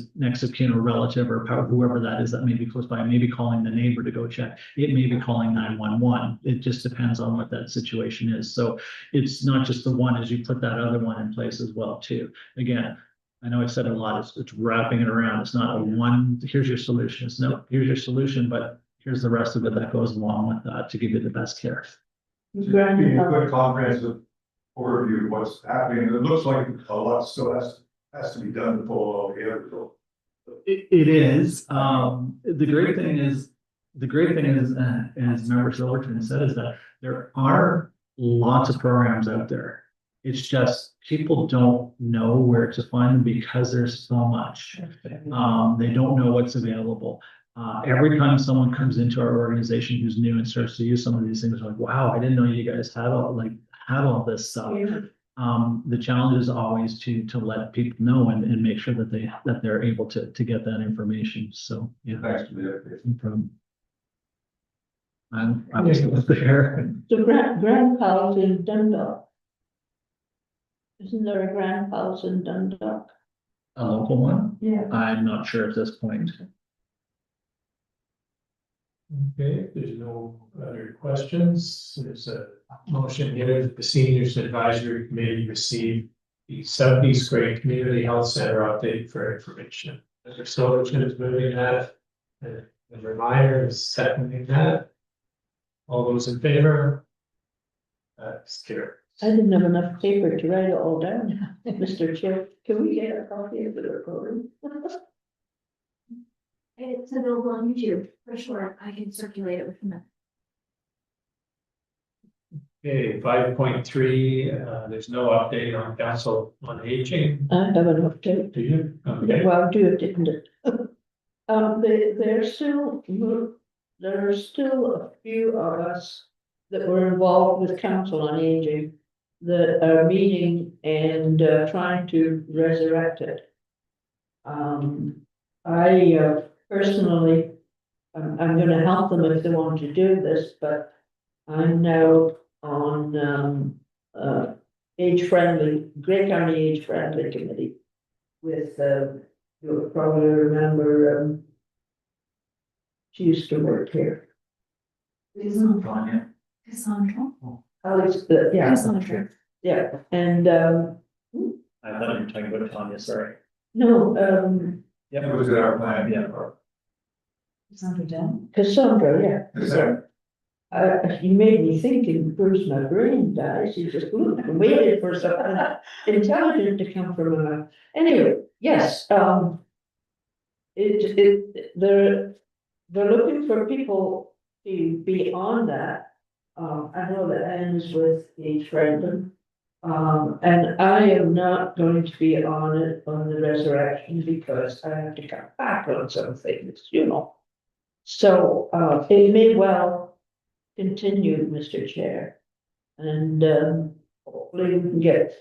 of kin or relative or whoever that is that may be close by, maybe calling the neighbor to go check. It may be calling 911. It just depends on what that situation is. So it's not just the one, as you put that other one in place as well too. Again, I know I said a lot, it's wrapping it around. It's not a one, here's your solution. It's no, here's your solution, but here's the rest of it that goes along with that to give you the best care. Just be a quick comprehensive overview of what's happening. It looks like a lot still has to be done to pull it all together. It is. The great thing is, as Member Silverton said, is that there are lots of programs out there. It's just people don't know where to find them because there's so much. They don't know what's available. Every time someone comes into our organization who's new and starts to use some of these things, they're like, wow, I didn't know you guys had all this stuff. Yeah. The challenge is always to let people know and make sure that they're able to get that information. So yeah. Thanks for the update. No problem. I'm still there. So Grand Palace in Dundalk. Isn't there a Grand Palace in Dundalk? A local one? Yeah. I'm not sure at this point. Okay, if there's no other questions, there's a motion here that the Seniors Advisory Committee receive the Southeast Grade Community Health Center update for information. Mr. Silverton is moving that, and Member Meyer is seconding that. All those in favor? That's carried. I didn't have enough paper to write it all down, Mr. Chair. Can we get a copy of the recording? It's available on YouTube for sure. I can circulate it with them. Okay, 5.3, there's no update on Council on Aging. I have an update. Do you? Okay. Well, do it, didn't it? There are still a few of us that were involved with Council on Aging that are meeting and trying to resurrect it. I personally, I'm gonna help them if they want to do this, but I'm now on age-friendly, Grey County Age-Friendly Committee with, you'll probably remember, she used to work here. Cassandra. Alex, yeah, Cassandra. yeah, and, I thought you were talking about Tanya, sorry. no, That was our plan. Yeah. Cassandra Dunn. Cassandra, yeah. Is that- You made me think and bruised my brain, guys, you just looked and waited for something intelligent to come from her mouth. Anyway, yes, they're looking for people to be on that. I know that ends with Age Friendly. And I am not going to be on it on the resurrection because I have to come back on some things, you know. So, it may well continue, Mr. Chair. And, hopefully we can get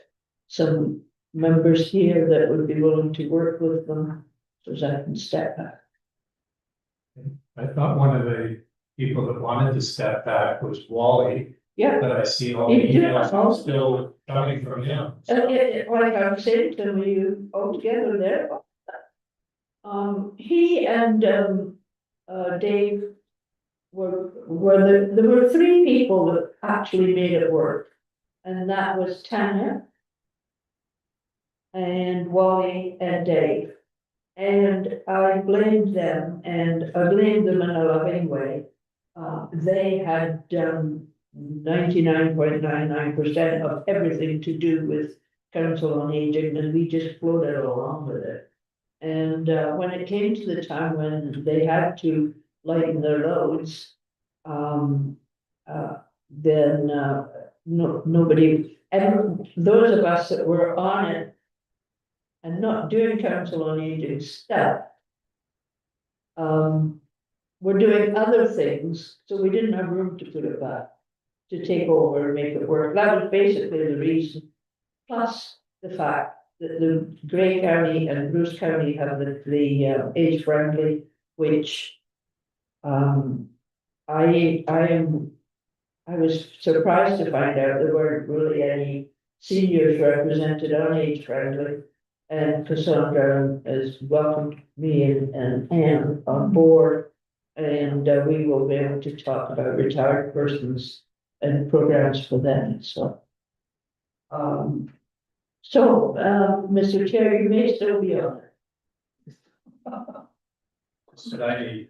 some members here that would be willing to work with them so that I can step back. I thought one of the people that wanted to step back was Wally, Yeah, but I see all the emails still coming from him. like I'm saying to you, all together there. He and, Dave there were three people that actually made it work. And that was Tanya and Wally and Dave. And I blamed them, and I blamed them in a loving way. They had done 99.99% of everything to do with Council on Aging, and we just floated along with it. And when it came to the time when they had to lighten their loads, then nobody, and those of us that were on it and not doing Council on Aging stuff, we're doing other things, so we didn't have room to put it back, to take over and make it work. That was basically the reason. Plus the fact that the Grey County and Bruce County have the age friendly, which I was surprised to find out there weren't really any seniors represented on age friendly. And Cassandra has welcomed me and Anne on board. And we will be able to talk about retired persons and programs for them, so. Mr. Chair, you may still be on Should I need?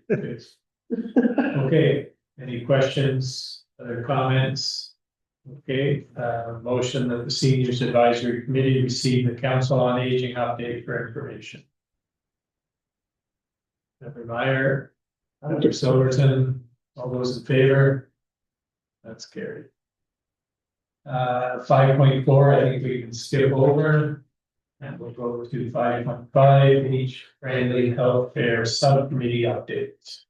Okay, any questions, other comments? Okay, motion that the Seniors Advisory Committee receive the Council on Aging update for information. Member Meyer, Member Silverton, all those in favor? That's carried. 5.4, I think we can skip over. And we'll go to 5.5, each friendly healthcare subcommittee updates.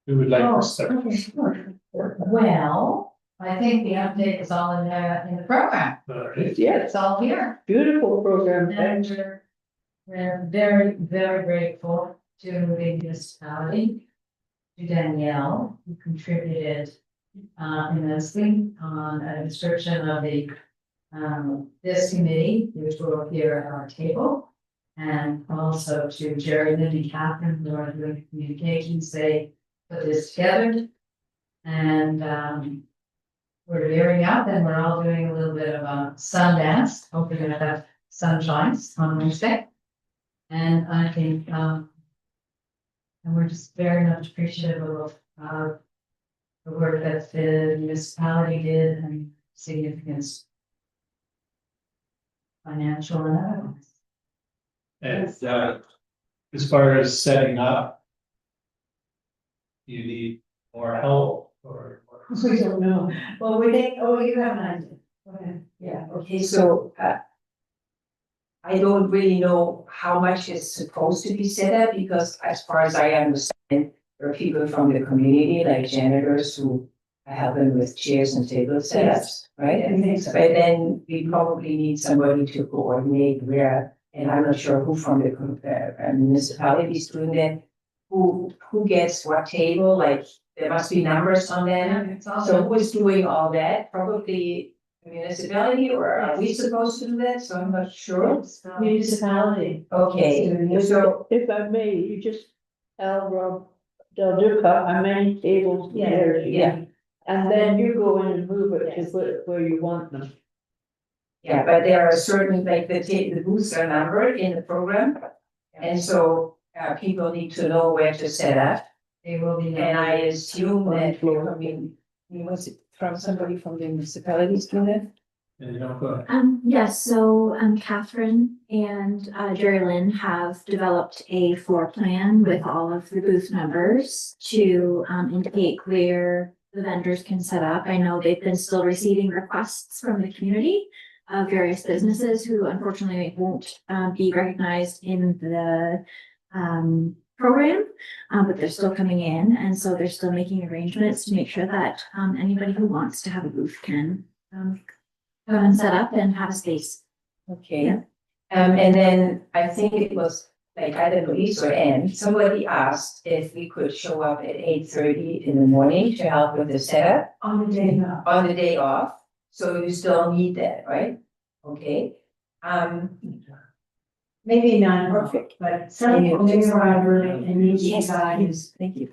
Who would like to start? Okay, sure. Well, I think the update is all in the program. All right. it. Yes, It's all here. beautiful program. And we're very, very grateful to the municipality, to Danielle, who contributed immensely on a description of the this committee, which will appear at our table. And also to Jerry, Lynn, and Catherine, who are doing communications, they put this together. And we're gearing up and we're all doing a little bit of a sun dance. Hopefully we're gonna have sunshines on Wednesday. And I think and we're just very much appreciative of the work that the municipality did and significance. Financial and otherwise. And as far as setting up, you need more help or? We don't know. Well, we think, oh, you have an idea. Go ahead. Yeah, okay, So, I don't really know how much is supposed to be set up, because as far as I understand, there are people from the community, like janitors, who are helping with chairs and table setups, right? I think so. But then we probably need somebody to coordinate where, and I'm not sure who from the municipality is doing that. Who gets what table, like, there must be numbers on them. So who is doing all that? Probably the municipality, or are we supposed to do that? So I'm not sure. Municipality. Okay, so, If I may, you just tell Rob Del Duca how many tables there. yeah. And then you go in and move it to where you want them. yeah, but there are certain, like, the booths are numbered in the program. And so, people need to know where to set up. They will be. And I assume that, I mean, was it from somebody from the municipalities doing that? And you don't go. Yes, so, Catherine and, Jerry Lynn have developed a floor plan with all of the booth numbers to, indicate where the vendors can set up. I know they've been still receiving requests from the community of various businesses who unfortunately won't, be recognized in the, program, but they're still coming in, and so they're still making arrangements to make sure that, anybody who wants to have a booth can, come and set up and have a space. Okay, and then I think it was like either Louise or Anne, somebody asked if we could show up at 8:30 in the morning to help with the setup On the day off. on the day off. So you still need that, right? Okay. Maybe not Perfect. but some people may arrive early and need to Yes, decide thank you.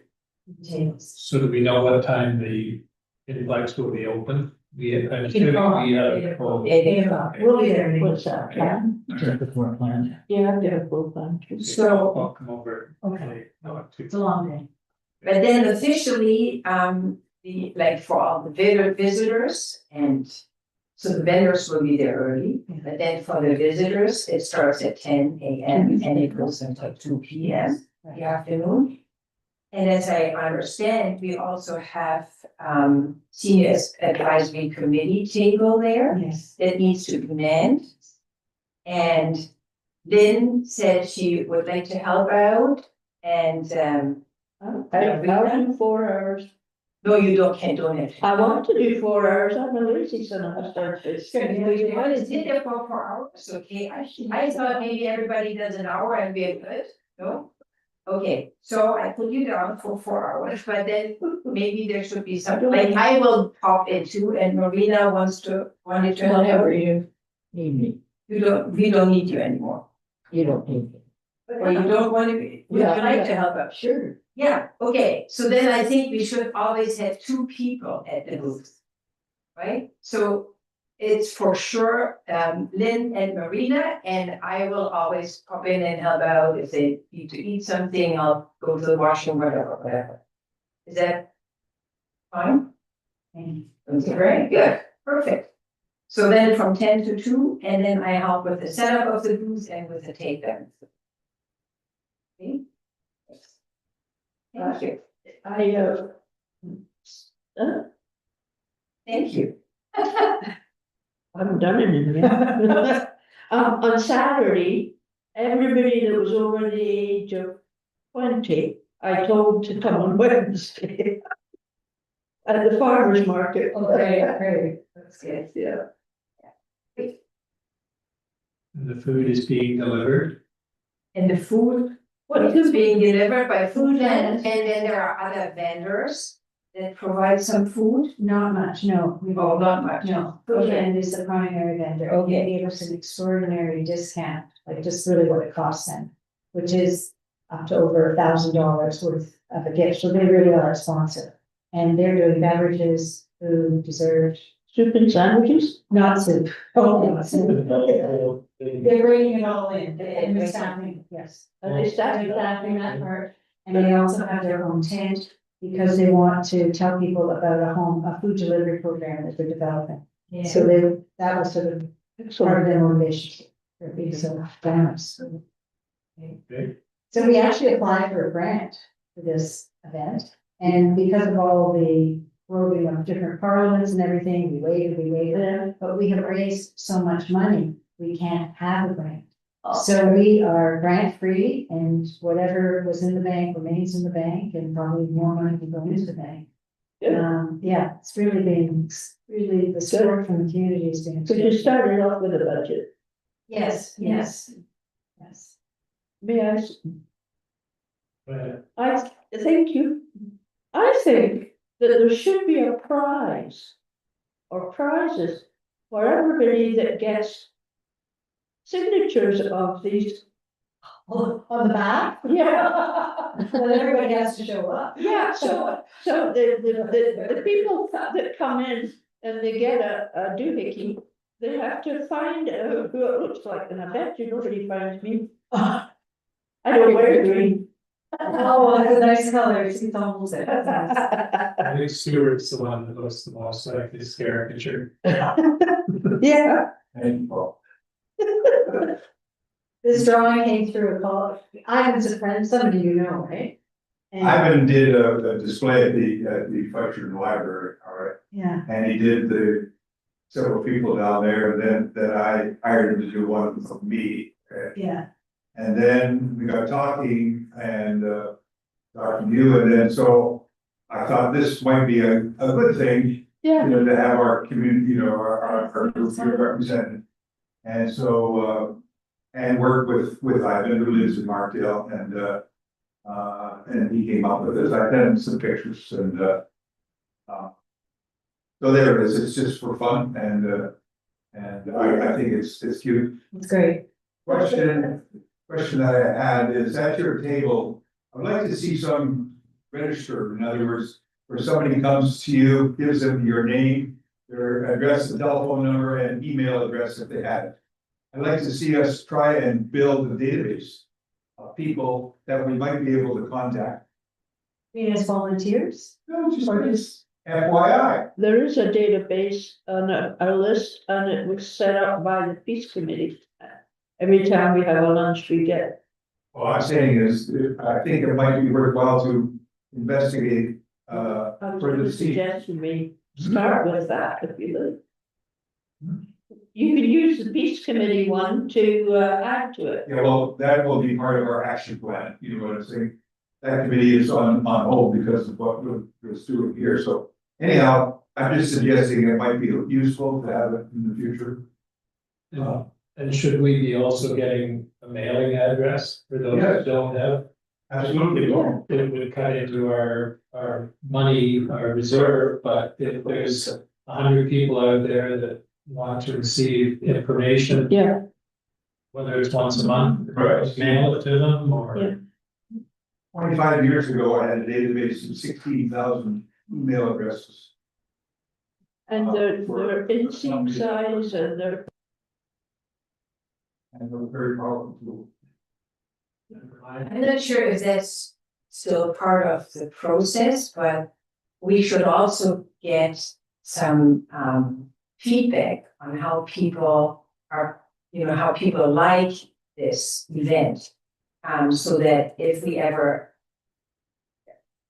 tables. So do we know what time the invites will be open? I'm assuming we have. oh, 8 o'clock. We'll be there. What's that? Yeah. Check the floor plan. Yeah, I've got a full plan too. So- I'll come over. Okay. No, It's a long day. But then officially, the, like, for all the visitors, and so the vendors will be there early, but then for the visitors, it starts at 10 a.m. and it goes until 2 p.m. in the afternoon. And as I understand, we also have, senior advisory committee table there Yes. that needs to be manned. And Lynn said she would like to help out, and, I'll do 4 hours. no, you can't donate. I want to do 4 hours. I'm a lazy son of a starfish. What is it there for 4 hours? Okay, I thought maybe everybody does an hour and we're good, no? Okay, so I put you down for 4 hours, but then maybe there should be something, like, I will pop in too, and Marina wanted to help. Whatever you need me. We don't need you anymore. You don't need me. Or you don't want to, would you Yeah. like to help out? Sure. Yeah, okay, so then I think we should always have 2 people at the booth. Right, so it's for sure, Lynn and Marina, and I will always pop in and help out if they need to eat something, I'll go to the washroom, whatever. Is that fine? Okay, very good, perfect. So then from 10 to 2, and then I help with the setup of the booth and with the takedown. Okay? Thank you. Thank you. I haven't done anything yet. On Saturday, everybody that was over the age of 20, I told to come on Wednesday. At the farmer's market. Okay, that's good. Yeah. The food is being delivered. And the food, is being delivered by food and then there are other vendors that provide some food? Not much, no. Oh, not much. No, Okay. Foodland is the primary vendor. Okay. They gave us an extraordinary discount, like just really what it costs them, which is up to over $1,000 worth of a gift. So they really are a sponsor. And they're doing beverages, food, dessert, Soup and sandwiches? not soup. Oh. Not soup. They're bringing it all in, and they're staffing, yes. Are they staffing that part? And they also have their own tent, because they want to tell people about a food delivery program that they're developing. So that was sort of part of their motivation for being so generous. Okay. So we actually applied for a grant for this event, and because of all the roving of different parliaments and everything, we waited, but we have raised so much money, we can't have a grant. So we are grant free and whatever was in the bank remains in the bank and probably more money will go into the bank. Yeah, it's really the support from the community has been. So you started off with a budget. Yes, yes. May I thank you. I think that there should be a prize or prizes for everybody that gets signatures of these. On the back? Yeah. Well, everybody has to show up. Yeah, so the people that come in and they get a doohickey, they have to find out who it looks like, and I bet you nobody finds me. I don't wear green. Oh, it's a nice color, it's almost. I think Stuart's the one that looks the most like this caricature. Yeah. And, well, This drawing came through a call, Ivan's a friend, somebody you know, right? And- Ivan did a display at the Fletcher Library, all right, Yeah, and he did several people down there, and then I hired him to do one for me. yeah, And then we got talking and talking to you, and then so I thought this might be a good thing, Yeah. to have our community, our group here represented. And so, and work with Ivan, who lives in Markdale, and he came up with this. I sent him some pictures and, so there it is. It's just for fun and I think it's cute. it's great. Question that I had is at your table, I'd like to see some register. In other words, where somebody comes to you, gives them your name, their address, the telephone number and email address if they had it. I'd like to see us try and build a database of people that we might be able to contact. As volunteers? No, just FYI. There is a database on a list, and it was set up by the peace committee. Every time we have a lunch, we get. What I'm saying is, I think it might be worthwhile to investigate, I was for going the to seat. suggest we start with that if you would. You could use the peace committee one to add to it. Yeah, well, that will be part of our action plan, you know what I'm saying? That committee is on hold because of what we're doing here, so anyhow, I'm just suggesting it might be useful to have it in the future. And should we be also getting a mailing address for those Yes. that don't have? Absolutely. It would cut into our money, our reserve, but if there's 100 people out there that want to receive information, Yeah, whether it's once a month, Right. mail it to them or. Yeah. 25 years ago, I had a database of 16,000 email addresses. and they're inseam size and they're. And they were very powerful tool. I'm not sure if that's still part of the process, but we should also get some feedback on how people are, how people like this event. So that if we ever,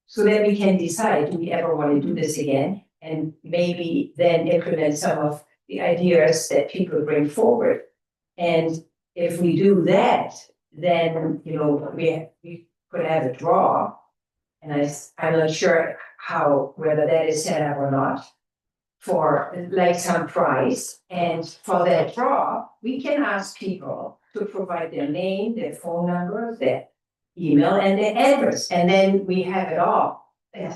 so that we can decide, do we ever want to do this again? And maybe then implement some of the ideas that people bring forward. And if we do that, then, we could have a draw. And I'm not sure whether that is set up or not, for like some prize. And for that draw, we can ask people to provide their name, their phone number, their email and their address. And then we have it all. And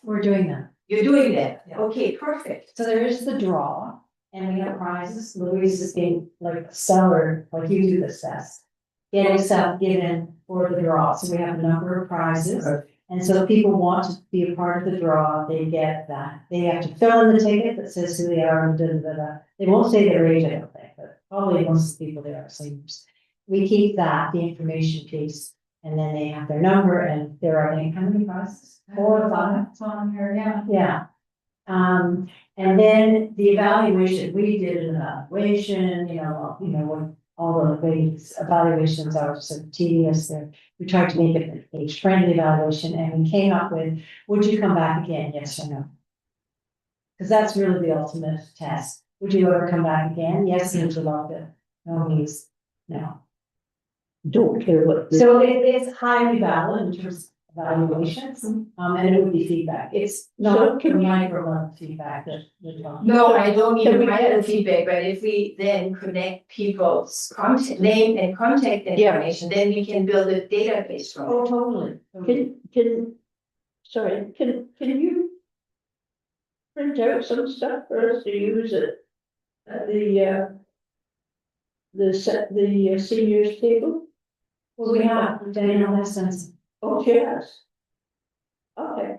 We're doing that. you're doing that. Yeah. Okay, perfect. So there is the draw and we have prizes. Louise is being like a seller, like you do this best. Getting stuff given for the draw. So we have a number of prizes. And so if people want to be a part of the draw, they get that. They have to fill in the ticket that says who they are and da. They won't say their age, I don't think, but probably most of the people they are seniors. We keep that, the information piece, and then they have their number and there are, how many prizes? 4 or 5? It's on here, yeah. Yeah. And then the evaluation, we did an evaluation, when all the ways evaluations are sort of tedious. We tried to make it an age-friendly evaluation and we came up with, would you come back again, yes or no? Because that's really the ultimate test. Would you ever come back again? Yes, means you loved it. No means no. don't care what. the- So it's highly valid in terms of evaluations, and it would be feedback. It's not can we- micro feedback that we're talking. No, I don't need Can to we write get- a feedback, but if we then connect people's contact, name and contact Yeah. information, then we can build a database from it. Oh, totally. Sorry, can you print out some stuff for us to use at the seniors table? Well, we have, Daniel has done some. Oh, yes. Okay,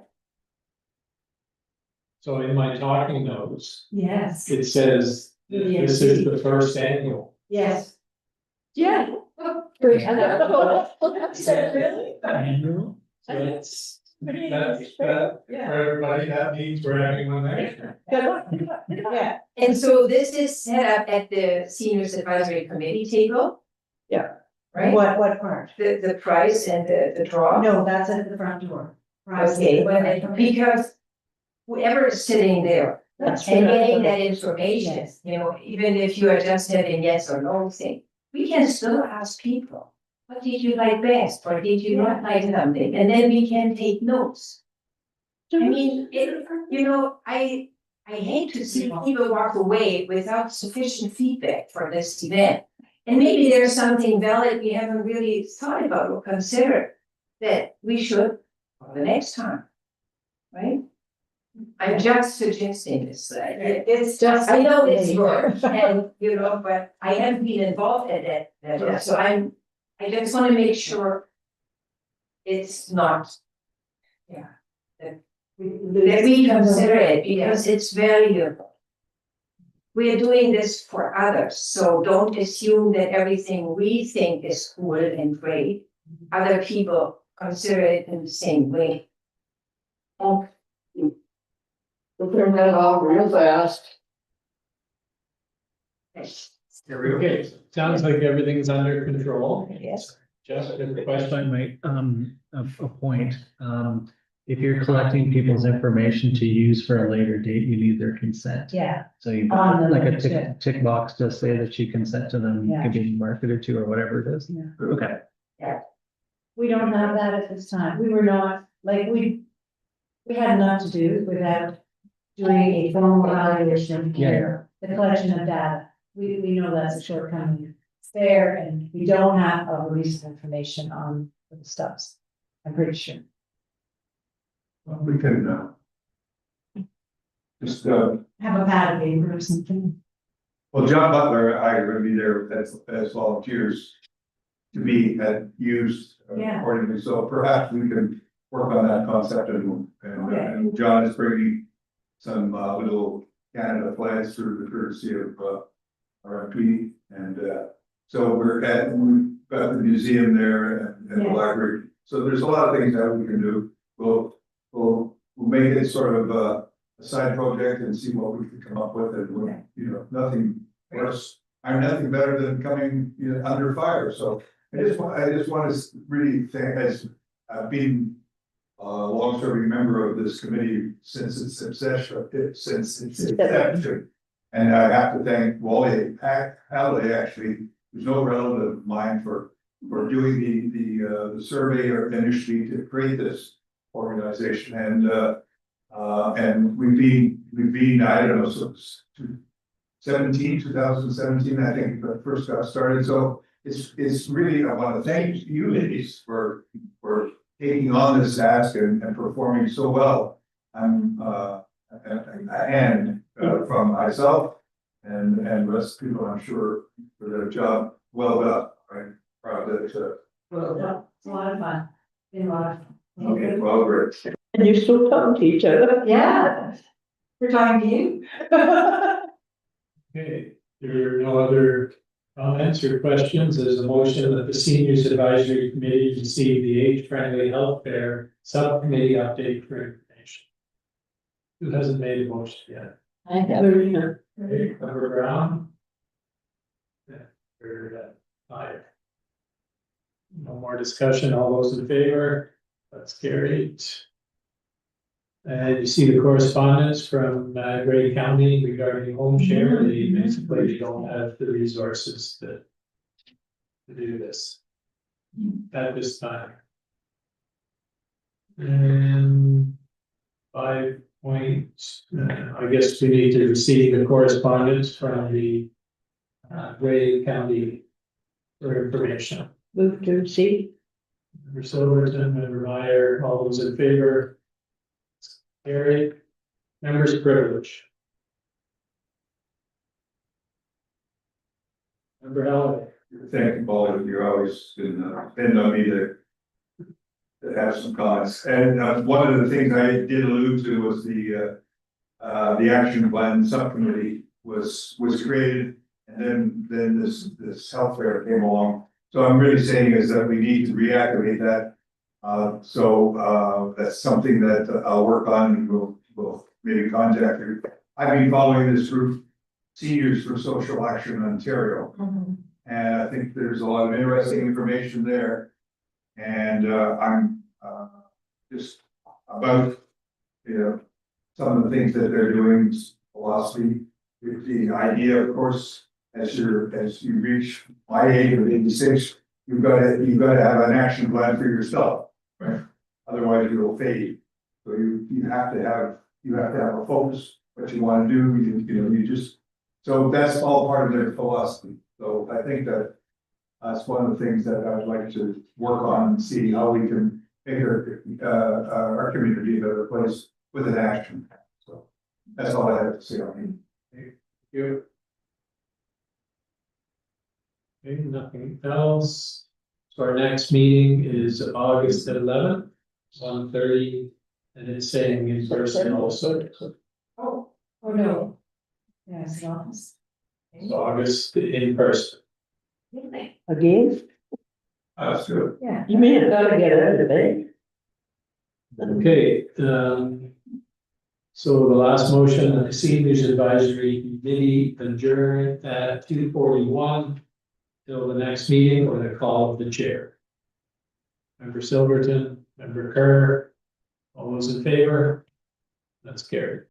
So in my talking notes, Yes, it says that this is the first annual. yes. yeah. Great. And that's it, really? Annual? So that's, Pretty that's, nice. that, for Yeah. everybody, that means we're having one there. Good luck, good luck, good luck. Yeah, And so this is set up at the seniors advisory committee table? Yeah. Right? what part? The price and the draw? No, that's at the front door. Okay, because whoever is sitting there That's and what I getting thought. that information, Yes. you know, even if you are just having yes or no thing, we can still ask people, what did you like best, or did you not like something, and then we can take notes. I mean, you know, I hate to see people walk away without sufficient feedback for this event. And maybe there's something valid we haven't really thought about or considered that we should for the next time, right? I'm just suggesting this, It's just. I know it's work, and, you know, but I haven't been involved at that level, so I just wanna make sure it's not, that we consider it, because it's valuable. We are doing this for others, so don't assume that everything we think is cool and great, other people consider it in the same way. We'll turn that off real fast. Okay, sounds like everything's under control. Yes. Just a If question. I might, a point, if you're collecting people's information to use for a later date, you need their consent. Yeah, So you, On the like a list, yeah. tick box to say that you consent to them, Yeah. could be a market or two or whatever it is. Yeah. Okay, we don't have that at this time. We were not, like, we had enough to do without doing a formal evaluation of care, the collection of data. We know that's a shortcoming. It's there, and we don't have a release of information on the stubs. I'm pretty sure. Well, we can, just, Have a pad paper or something. well, John Butler, and I are gonna be there as volunteers to be used Yeah. accordingly, so perhaps we can work on that concept and John is bringing some, little Canada flags through the courtesy of, RFP, and, so we've got the museum there and the Yeah. library, so there's a lot of things that we can do. We'll make it sort of a side project and see what we can come up with, and we'll, you know, nothing worse. I'm nothing better than coming, you know, under fire, so I just want to really thank, as I've been a long-serving member of this committee since its inception. And I have to thank Wally Halliday, actually, who's no relative of mine, for doing the survey or initially to create this organization, and we've been, I don't know, since 2017, I think, that first got started, so it's really, I want to thank you ladies for taking on this task and performing so well. I'm a hand from myself and the rest of people, I'm sure, for their job well done, right? Proud that, Well, it's a lot of fun. Been a lot of fun. okay, well, great. And you're still talking to each other? Yeah. We're talking to you. Okay, there are no other comments or questions. There's a motion that the Seniors Advisory Committee receive the age-friendly healthcare subcommittee update for information. Who hasn't made a motion yet? I have a reader. Okay, Member Brown? Yeah, you're, aye. No more discussion. All those in favor? That's carried. And you see the correspondence from Grey County regarding home share. They basically don't have the resources to do this. at this time. And 5 points, I guess we need to receive the correspondence from the Gray County for information. Move to receive. Member Silverton, Member Meyer, all those in favor? Carried. Members privilege. Member Holloway. Thank you, Paul, you're always been on me to have some comments. And one of the things I did allude to was the action plan subcommittee was created. And then this health fair came along. So I'm really saying is that we need to reactivate that. So that's something that I'll work on and we'll maybe contact you. I've been following this group, Seniors for Social Action Ontario. And I think there's a lot of interesting information there. And I'm just about, some of the things that they're doing, philosophy, the idea, of course, as you reach my age of 86, you've got to have an action plan for yourself, right? Otherwise you'll fade. So you have to have a focus, what you want to do, so that's all part of their philosophy. So I think that's one of the things that I'd like to work on and see how we can make our community a better place with an action. So that's all I have to say on it. Thank you. Okay, nothing else. So our next meeting is August 11th, 1:30, and it's saying in person also. Oh no. Yes, office. So August in person. Again? That's good. Yeah. You may have got to get out of it. Okay, so the last motion, the Seniors Advisory Committee adjourn at 2:41 till the next meeting or the call of the chair. Member Silverton, Member Kerr, all those in favor? That's carried.